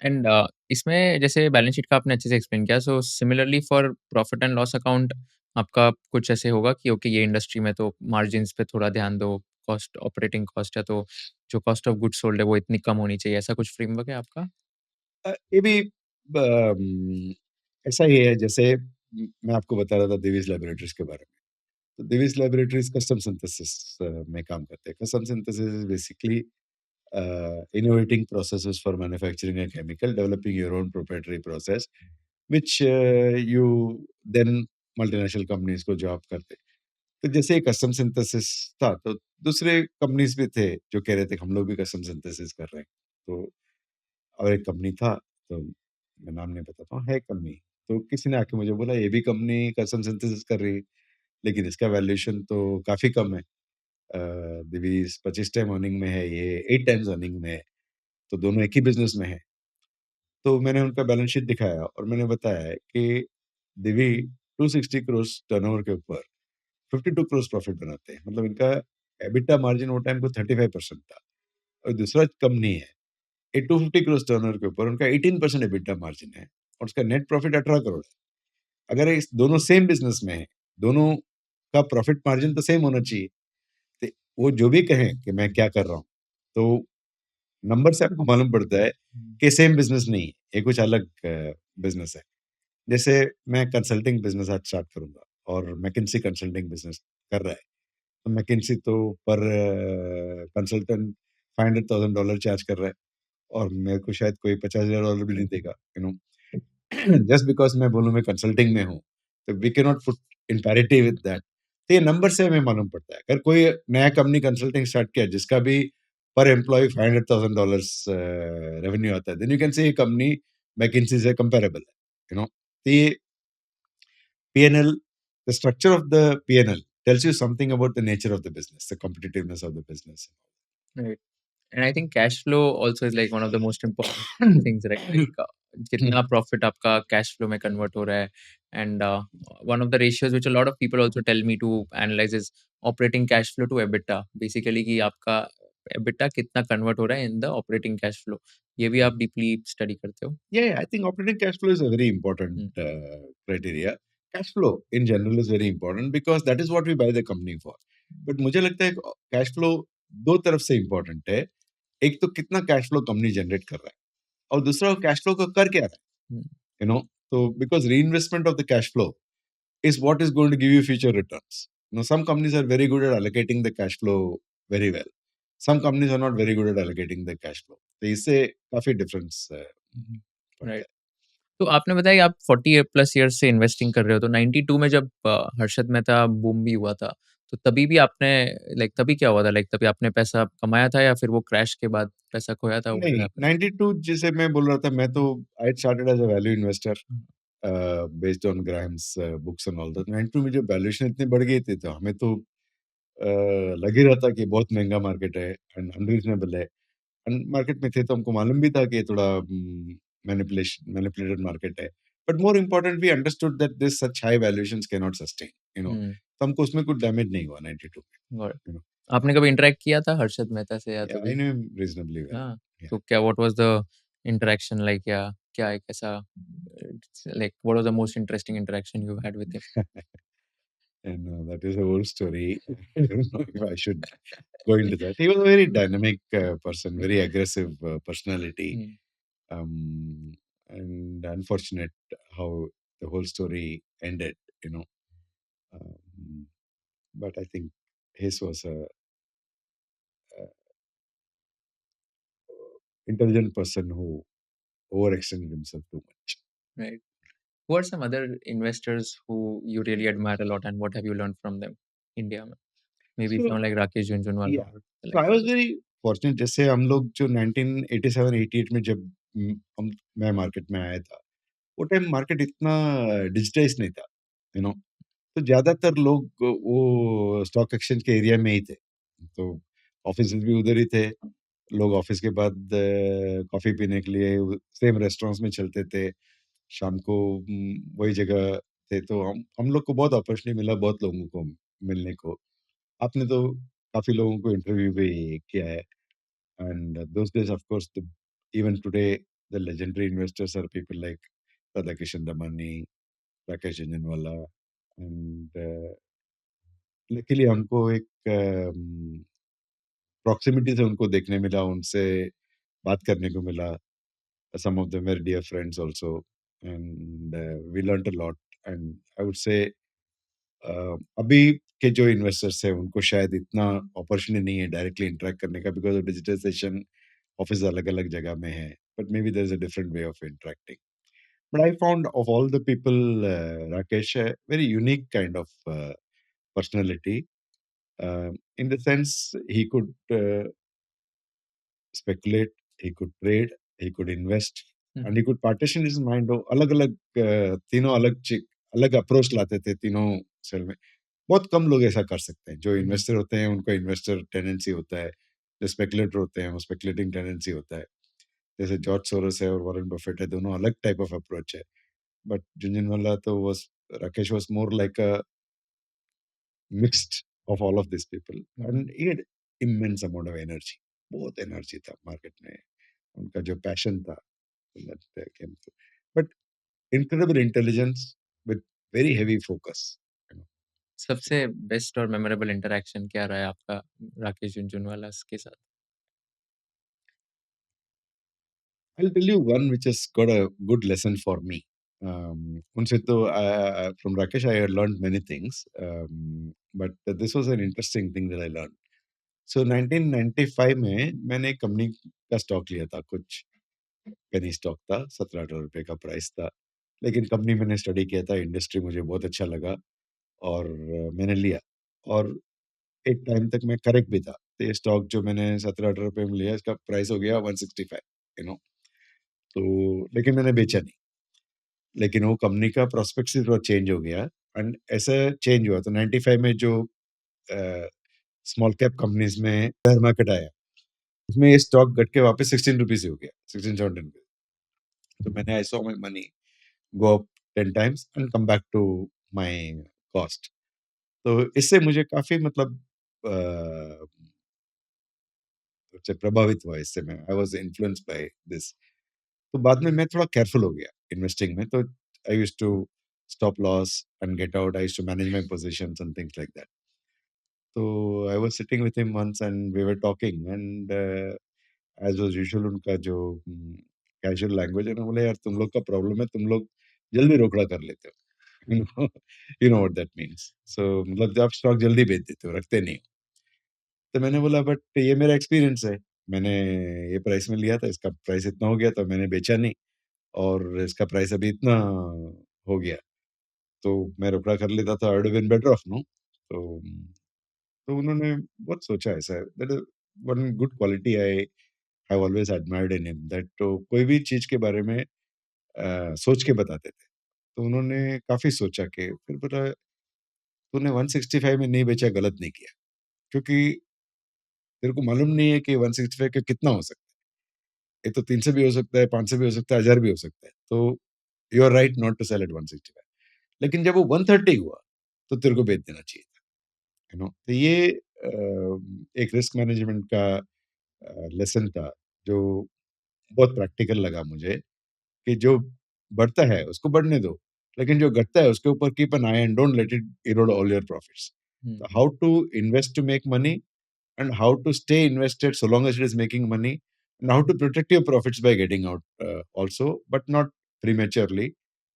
And इसमें जैसे balance sheet का आपने अच्छे से explain किया, so similarly for profit and loss account आपका कुछ ऐसे होगा कि ओके ये इंडस्ट्री में तो मार्जिन्स पे थोड़ा ध्यान दो, कॉस्ट ऑपरेटिंग कॉस्ट है तो जो कॉस्ट ऑफ गुड्स सोल्ड है वो इतनी कम होनी चाहिए, ऐसा कुछ फ्रेमवर्क है आपका? ये भी ऐसा ही है, जैसे मैं आपको बता रहा था दिवीज़ लैबोरेटरीज़ के बारे में। तो दिवीज़ लैबोरेटरीज़ कस्टम सिंथेसिस में काम करते हैं। Custom synthesis is basically innovating processes for manufacturing a chemical, developing your own proprietary process, which you then multinational companies को जॉब करते। तो जैसे कस्टम सिंथेसिस था, तो दूसरे कंपनीज भी थे जो कह रहे थे कि हम लोग भी कस्टम सिंथेसिस कर रहे हैं। तो और एक कंपनी था, तो मैं नाम नहीं बताता हूँ, है कंपनी। तो किसी ने आके मुझे बोला ये भी कंपनी कस्टम सिंथेसिस कर रही है, लेकिन इसका वैल्यूएशन तो काफ़ी कम है। दिवीज़ 25 टाइम अर्निंग में है, ये 8 टाइम्स अर्निंग में है, तो दोनों एक ही बिज़नेस में है। तो मैंने उनका बैलेंस शीट दिखाया और मैंने बताया है कि दिवी 260 करोड़ टर्नओवर के ऊपर 52 करोड़ प्रॉफिट बनाते हैं। मतलब इनका एबिटा मार्जिन वो टाइम को 35% था। और दूसरा कंपनी है, ये 250 करोड़ टर्नओवर के ऊपर उनका 18% एबिटा मार्जिन है और उसका नेट प्रॉफिट 18 करोड़ है। अगर इस दोनों सेम बिज़नेस में हैं, दोनों आपका प्रॉफिट मार्जिन तो सेम होना चाहिए। तो वो जो भी कहें कि मैं क्या कर रहा हूँ, तो नंबर से आपको मालूम पड़ता है कि सेम बिजनेस नहीं है, ये कुछ अलग बिजनेस है। जैसे मैं कंसल्टिंग बिजनेस आज स्टार्ट करूंगा और मैकिन्सी कंसल्टिंग बिजनेस कर रहा है, तो मैकिन्सी तो पर कंसल्टेंट $500,000 चार्ज कर रहा है और मेरे को शायद कोई $50,000 भी नहीं देगा, यू नो। जस्ट बिकॉज मैं बोलूँ मैं कंसल्टिंग में हूँ, तो we can not put in parity with that. तो ये नंबर से हमें मालूम पड़ता है। अगर कोई नया कंपनी कंसल्टिंग स्टार्ट किया जिसका भी पर एम्प्लॉय $500,000 रेवेन्यू आता है, देन यू कैन से ये कंपनी मैकिन्सी से कंपेरेबल है, यू नो। तो ये P&L, the structure of the P&L tells you something about the nature of the business, the competitiveness of the business. Right. And I think cash flow also is like one of the most important things, right? Like कितना profit आपका cash flow में convert हो रहा है, and one of the ratios which a lot of people also tell me to analyze is operating cash flow to EBITDA. Basically कि आपका EBITDA कितना convert हो रहा है in the operating cash flow. ये भी आप deeply study करते हो? Yeah, I think operating cash flow is a very important Hmm. criteria. Cash flow in general is very important because that is what we buy the company for. But मुझे लगता है cash flow दो तरफ से important है। एक तो कितना कैश फ्लो कंपनी जनरेट कर रहा है और दूसरा कैश फ्लो को कर क्या रहा है, Hmm. You know. तो because reinvestment of the cash flow is what is going to give you future returns. You know, some companies are very good at allocating the cash flow very well. Some companies are not very good at allocating the cash flow. तो इससे काफी difference पड़ता Right. है। तो आपने बताया कि आप 40 प्लस इयर्स से इन्वेस्टिंग कर रहे हो, तो 92 में जब हर्षद मेहता बूम भी हुआ था, तो तभी भी आपने लाइक तभी क्या हुआ था? लाइक तभी आपने पैसा कमाया था या फिर वो क्रैश के बाद पैसा खोया था? व्हाट नहीं, हैपेंड? 92 जिसे मैं बोल रहा था, मैं तो I started as a value investor based on Graham's books and all that. 92 में जब वैल्यूएशन इतनी बढ़ गई थी तो हमें तो लग ही रहा था कि बहुत महंगा मार्केट है एंड अनरीजनेबल है। एंड मार्केट में थे तो हमको मालूम भी था कि ये थोड़ा मैनिपुलेटेड मार्केट है। But more important we understood that this such high valuations can not sustain, you know. हुँ, तो हमको उसमें कुछ डैमेज नहीं हुआ 92 में, गॉट इट। You know. आपने कभी इंटरैक्ट किया था हर्षद मेहता से या आई तभी? Know him reasonably well. हाँ, तो क्या what was the interaction like, या क्या एक ऐसा like what was the most interesting interaction you had with And that is a whole story. I don't know if I should go into that. He was a very dynamic person, very aggressive personality, him? and unfortunate how the whole story ended, you know. Um, but I think his was a intelligent person who overextended himself too much. Right. Who are some other investors who you really admire a lot, and what have you learned from them India में? Maybe So someone like Rakesh Jhunjhunwala yeah, or so like I was others. very fortunate. जैसे हम लोग जो 1987-88 में जब मैं market में आया था, वो टाइम मार्केट इतना डिजिटाइज नहीं था, यू नो। तो ज्यादातर लोग वो स्टॉक एक्सचेंज के एरिया में ही थे, तो ऑफिस भी उधर ही थे। लोग ऑफिस के बाद कॉफी पीने के लिए सेम रेस्टोरेंट्स में चलते थे। शाम को वही जगह थे, तो हम लोग को बहुत अपॉर्चुनिटी मिला, बहुत लोगों को मिलने को। आपने तो काफी लोगों को इंटरव्यू भी किया है। And those days of course even today the legendary investors are people like Radhakishan Damani, Rakesh Jhunjhunwala. And luckily हमको एक प्रॉक्सिमिटी से उनको देखने मिला, उनसे बात करने को मिला। Some of them very dear friends also, and we learned a lot. And I would say अभी के जो इन्वेस्टर्स हैं उनको शायद इतना अपॉर्चुनिटी नहीं है डायरेक्टली इंटरेक्ट करने का, बिकॉज ऑफ डिजिटाइजेशन। ऑफिस अलग अलग जगह में है, but may be there is a different way of interacting. But I found of all the people Rakesh very unique kind of personality, in the sense he could speculate, he could trade, he could invest, hmm, and he could partition his mind। अलग अलग तीनों अलग approach लाते थे तीनों cell में। बहुत कम लोग ऐसा कर सकते हैं। जो हुँ, इन्वेस्टर होते हैं उनका इन्वेस्टर टेंडेंसी होता है, जो स्पेकुलेटर होते हैं वो स्पेकुलेटिंग टेंडेंसी होता है। जैसे जॉर्ज सोरोस है और वॉरेन बफेट है, दोनों अलग टाइप ऑफ अप्रोच है। बट झुनझुनवाला तो was Rakesh was more like a mixed of all of these people, hmm, and he had immense amount of energy। बहुत एनर्जी था मार्केट में, उनका जो पैशन था that came through। But incredible intelligence with very heavy focus, you know। सबसे best और memorable interaction क्या रहा है आपका राकेश झुनझुनवाला के साथ? I'll tell you one which has got a good lesson for me. उनसे तो from Rakesh I had learned many things, but this was an interesting thing that I learned. So 1995 में मैंने एक कंपनी का स्टॉक लिया था, कुछ penny stock था, 17-18 रुपए का प्राइस था। लेकिन कंपनी मैंने स्टडी किया था, इंडस्ट्री मुझे बहुत अच्छा लगा और मैंने लिया और एक टाइम तक मैं करेक्ट भी था। तो ये स्टॉक जो मैंने 17-18 रुपए में लिया, इसका प्राइस हो गया 165, यू नो। तो लेकिन मैंने बेचा नहीं। लेकिन वो कंपनी का प्रोस्पेक्टस थोड़ा चेंज हो गया एंड ऐसा चेंज हुआ तो 95 में जो स्मॉल कैप कंपनीज में बेयर मार्केट आया, उसमें ये स्टॉक घट के वापस 16 रुपीस हो गया, 16-17 रुपीस। तो मैंने I saw my money go up 10 times and come back to my cost. तो इससे मुझे काफी मतलब से प्रभावित हुआ इससे मैं, I was influenced by this. तो बाद में मैं थोड़ा केयरफुल हो गया इन्वेस्टिंग में, तो I used to stop loss and get out, I used to manage my positions and things like that. तो I was sitting with him once and we were talking and as was usual उनका जो casual language है ना, बोले यार तुम लोग का प्रॉब्लम है, तुम लोग जल्दी रोकड़ा कर लेते हो। You know you know what that means. So मतलब आप स्टॉक जल्दी बेच देते हो, रखते नहीं हो। तो मैंने बोला बट ये मेरा एक्सपीरियंस है। मैंने ये प्राइस में लिया था, इसका प्राइस इतना हो गया तो मैंने बेचा नहीं और इसका प्राइस अभी इतना हो गया। तो मैं रोकड़ा कर लेता तो I would have been better off no. तो उन्होंने बहुत सोचा ऐसा, that is one good quality I have always admired in him, that तो कोई भी चीज़ के बारे में सोच के बताते थे। तो उन्होंने काफ़ी सोचा कि फिर बोला तूने 165 में नहीं बेचा, गलत नहीं किया। क्योंकि तेरे को मालूम नहीं है कि 165 का कितना हो सकता है। ये तो 300 भी हो सकता है, 500 भी हो सकता है, 1000 भी हो सकता है। तो you are right not to sell at 165। लेकिन जब वो 130 हुआ, तो तेरे को बेच देना चाहिए था, यू नो। तो ये एक रिस्क मैनेजमेंट का लेसन था, जो बहुत प्रैक्टिकल लगा मुझे कि जो बढ़ता है उसको बढ़ने दो, लेकिन जो घटता है उसके ऊपर keep an eye and don't let it erode all your profits. Hmm, how to invest to make money and how to stay invested so long as it is making money, and how to protect your profits by getting out also, but not prematurely,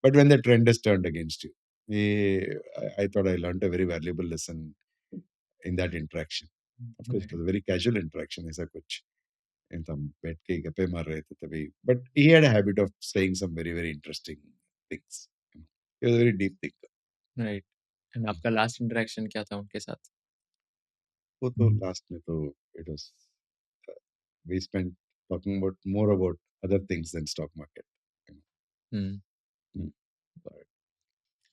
but when the trend is turned against you. I thought I learned a very valuable lesson in that interaction. Of course, it right, was a very casual interaction, ऐसा कुछ हम बैठ के गप्पे मार रहे थे तभी, but he had a habit of saying some very very interesting things. He was a very deep thinker. Right. And आपका लास्ट इंटरैक्शन क्या था उनके साथ? वो तो लास्ट में तो it was we spent talking about more about other things than stock market. Hmm. Mm. But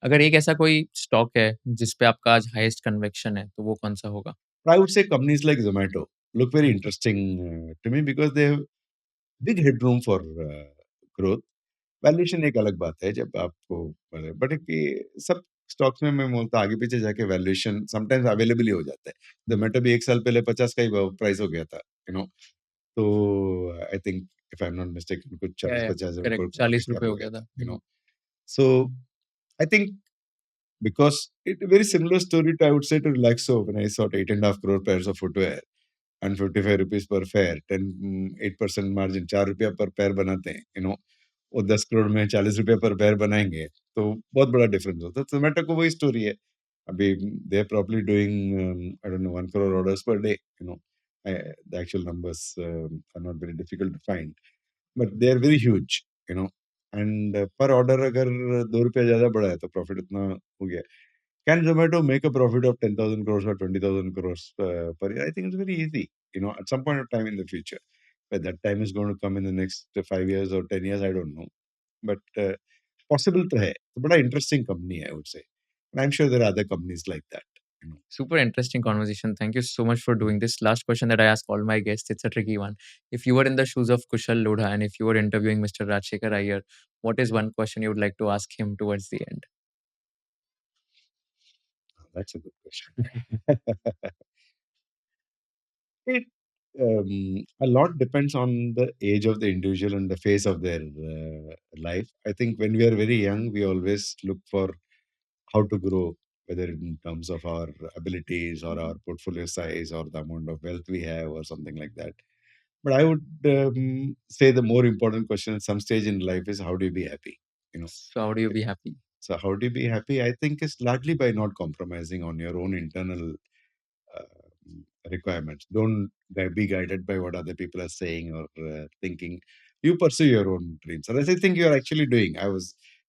अगर एक ऐसा कोई स्टॉक है जिस पे आपका आज हाईएस्ट कन्विक्शन है, तो वो कौन-सा होगा? I would say companies like Zomato look very interesting to me because they have big headroom for growth. Valuation एक अलग बात है जब आपको बट कि सब स्टॉक्स में मैं बोलता आगे पीछे जाके वैल्यूएशन समटाइम्स अवेलेबल ही हो जाता है। जोमेटो भी 1 साल पहले 50 का ही प्राइस हो गया था, यू नो। तो I think if I am not mistaken कुछ या 40-50 करेक्ट मार्केट ₹40 कैप हो हो गया गया था। था, you hmm, know. So I think because it very similar story to I would say to Relaxo when I saw 8.5 crore pairs of footwear and 55 rupees per pair, 8% margin, 4 रुपया पर पैर बनाते हैं, यू नो। वो 10 करोड़ में 40 रुपया पर पैर बनाएंगे, तो बहुत बड़ा डिफरेंस होता है। जोमेटो को वही स्टोरी है। अभी they are probably doing I don't know 1 crore orders per day, you know. The actual numbers are not very difficult to find, but they are very huge, you know. And per order अगर 2 रुपया ज्यादा बढ़ा है तो profit उतना हो गया। Can Zomato make a profit of 10,000 crores or 20,000 crores per year? I think it's very easy, you know, at some point of time in the future. But that time is going to come in the next 5 years or 10 years, I don't know. But possible to hai. It's a very interesting company, I would say. And I'm sure there are other companies like that. You know. super interesting conversation. Thank you so much for doing this. Last question that I ask all my guests, it's a tricky one. If you were in the shoes of Kushal Lodha and if you were interviewing Mr. Rajshekhar Iyer, what is one question you would like to ask him towards the end? That's a good question. It, a lot depends on the age of the individual and the phase of their life. I think when we are very young, we always look for how to grow. whether in terms of our abilities or our portfolio size or the amount of wealth we have or something like that. But I would say the more important question at some stage in life is how do you be happy? You know, So how do you be happy? so how do you be happy? I think is largely by not compromising on your own internal requirements. Don't be guided by what other people are saying or thinking. You pursue your own dreams, and as I think you are actually doing.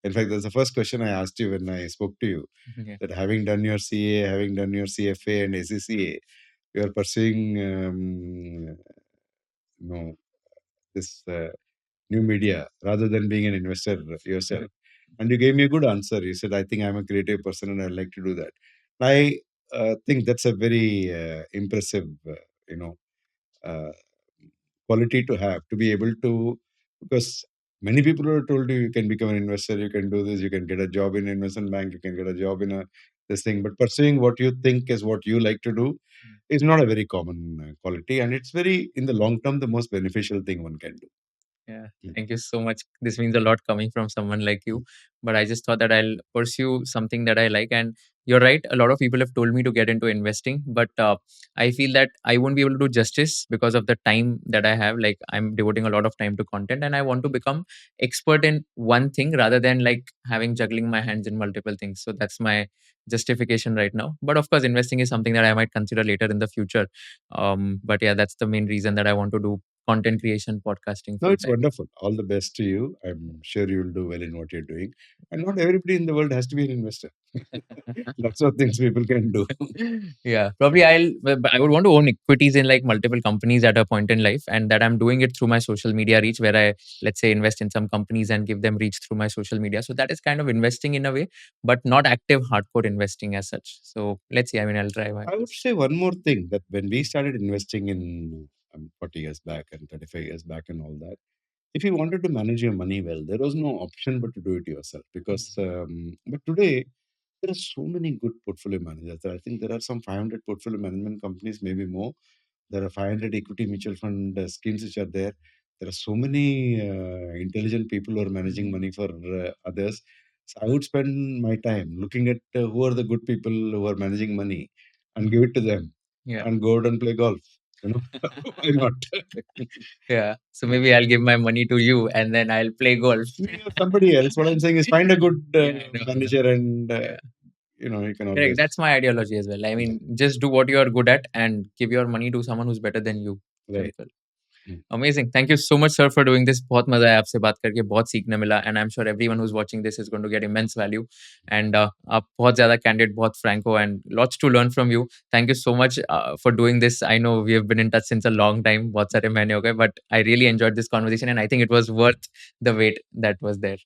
In fact, that's the first question I asked you when I spoke to you. Yeah. That having done your CA, having done your CFA and ACCA, you are pursuing, this new media rather than being an investor yourself. And you gave me a good answer. You said, I think I'm a creative person and I'd like to do that. I think that's a very impressive, you know, uh, quality to have, to be able to, because many people are told you can become an investor, you can do this, you can get a job in investment bank, you can get a job in this thing. But pursuing what you think is what you like to do is not a very common quality. And it's very, in the long term, the most beneficial thing one can do. Yeah, Mm. thank you so much. This means a lot coming from someone like you. But I just thought that I'll pursue something that I like. And you're right, a lot of people have told me to get into investing, but I feel that I won't be able to do justice because of the time that I have. Like, I'm devoting a lot of time to content, and I want to become expert in one thing rather than like having juggling my hands in multiple things. So that's my justification right now. But of course, investing is something that I might consider later in the future. But yeah, that's the main reason that I want to do content creation, podcasting No, full it's time. wonderful. All the best to you. I'm sure you'll do well in what you're doing. And not everybody in the world has to be an investor. Lots of things people can do. Yeah, probably I would want to own equities in like multiple companies at a point in life, and that I'm doing it through my social media reach, where I, let's say, invest in some companies and give them reach through my social media. So that is kind of investing in a way, but not active hardcore investing as such. So let's see. I mean, I'll try my I would best. say one more thing, that when we started investing in 40 years back and 35 years back and all that, if you wanted to manage your money well, there was no option but to do it yourself. Because, but today, there are so many good portfolio managers. I think there are some 500 portfolio management companies, maybe more. There are 500 equity mutual fund schemes which are there. There are so many intelligent people who are managing money for others. So I would spend my time looking at who are the good people who are managing money and give it to them Yeah. and go out and play golf. You know, why not? Yeah. So maybe I'll give my money to you and then I'll play golf. Me or somebody else. What I'm saying is find a good Yeah, I know. manager and Yeah. you can Correct. always. That's my ideology as well. I mean, just do what you are good at and give your money to someone who's better than you. Right. Simple. Amazing. Thank you so much, sir, for doing this. बहुत मजा आया आपसे बात करके, बहुत सीखने मिला, and I'm sure everyone who's watching this is going to get immense value. And आप बहुत ज़्यादा candid, बहुत franco, and lots to learn from you. Thank you so much for doing this. I know we have been in touch since a long time, बहुत सारे महीने हो गए, but I really enjoyed this conversation, and I think it was worth the wait that was there.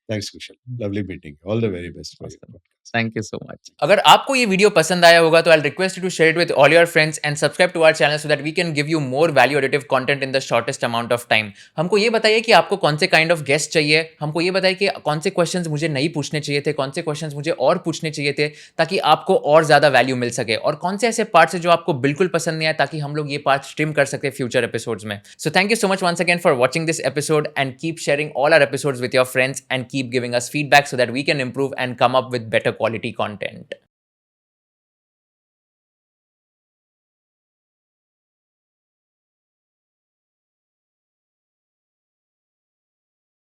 Thanks, Kushal. Lovely meeting. All the very best for you. Awesome. Thank you so much. अगर आपको ये video पसंद आया होगा तो I request you to share it with all your friends and subscribe to our channel so that we can give you more value additive content in the shortest amount of time. हमको ये बताइए कि आपको कौन से kind of guest चाहिए, हमको ये बताइए कि कौन से क्वेश्चंस मुझे नहीं पूछने चाहिए थे, कौन से क्वेश्चंस मुझे और पूछने चाहिए थे ताकि आपको और ज़्यादा वैल्यू मिल सके, और कौन से ऐसे पार्ट्स हैं जो आपको बिल्कुल पसंद नहीं आए ताकि हम लोग ये पार्ट स्ट्रीम कर सके फ्यूचर एपिसोड्स में. So thank you so much once again for watching this episode and keep sharing all our episodes with your friends and keep giving us feedback so that we can improve and come up with better quality content.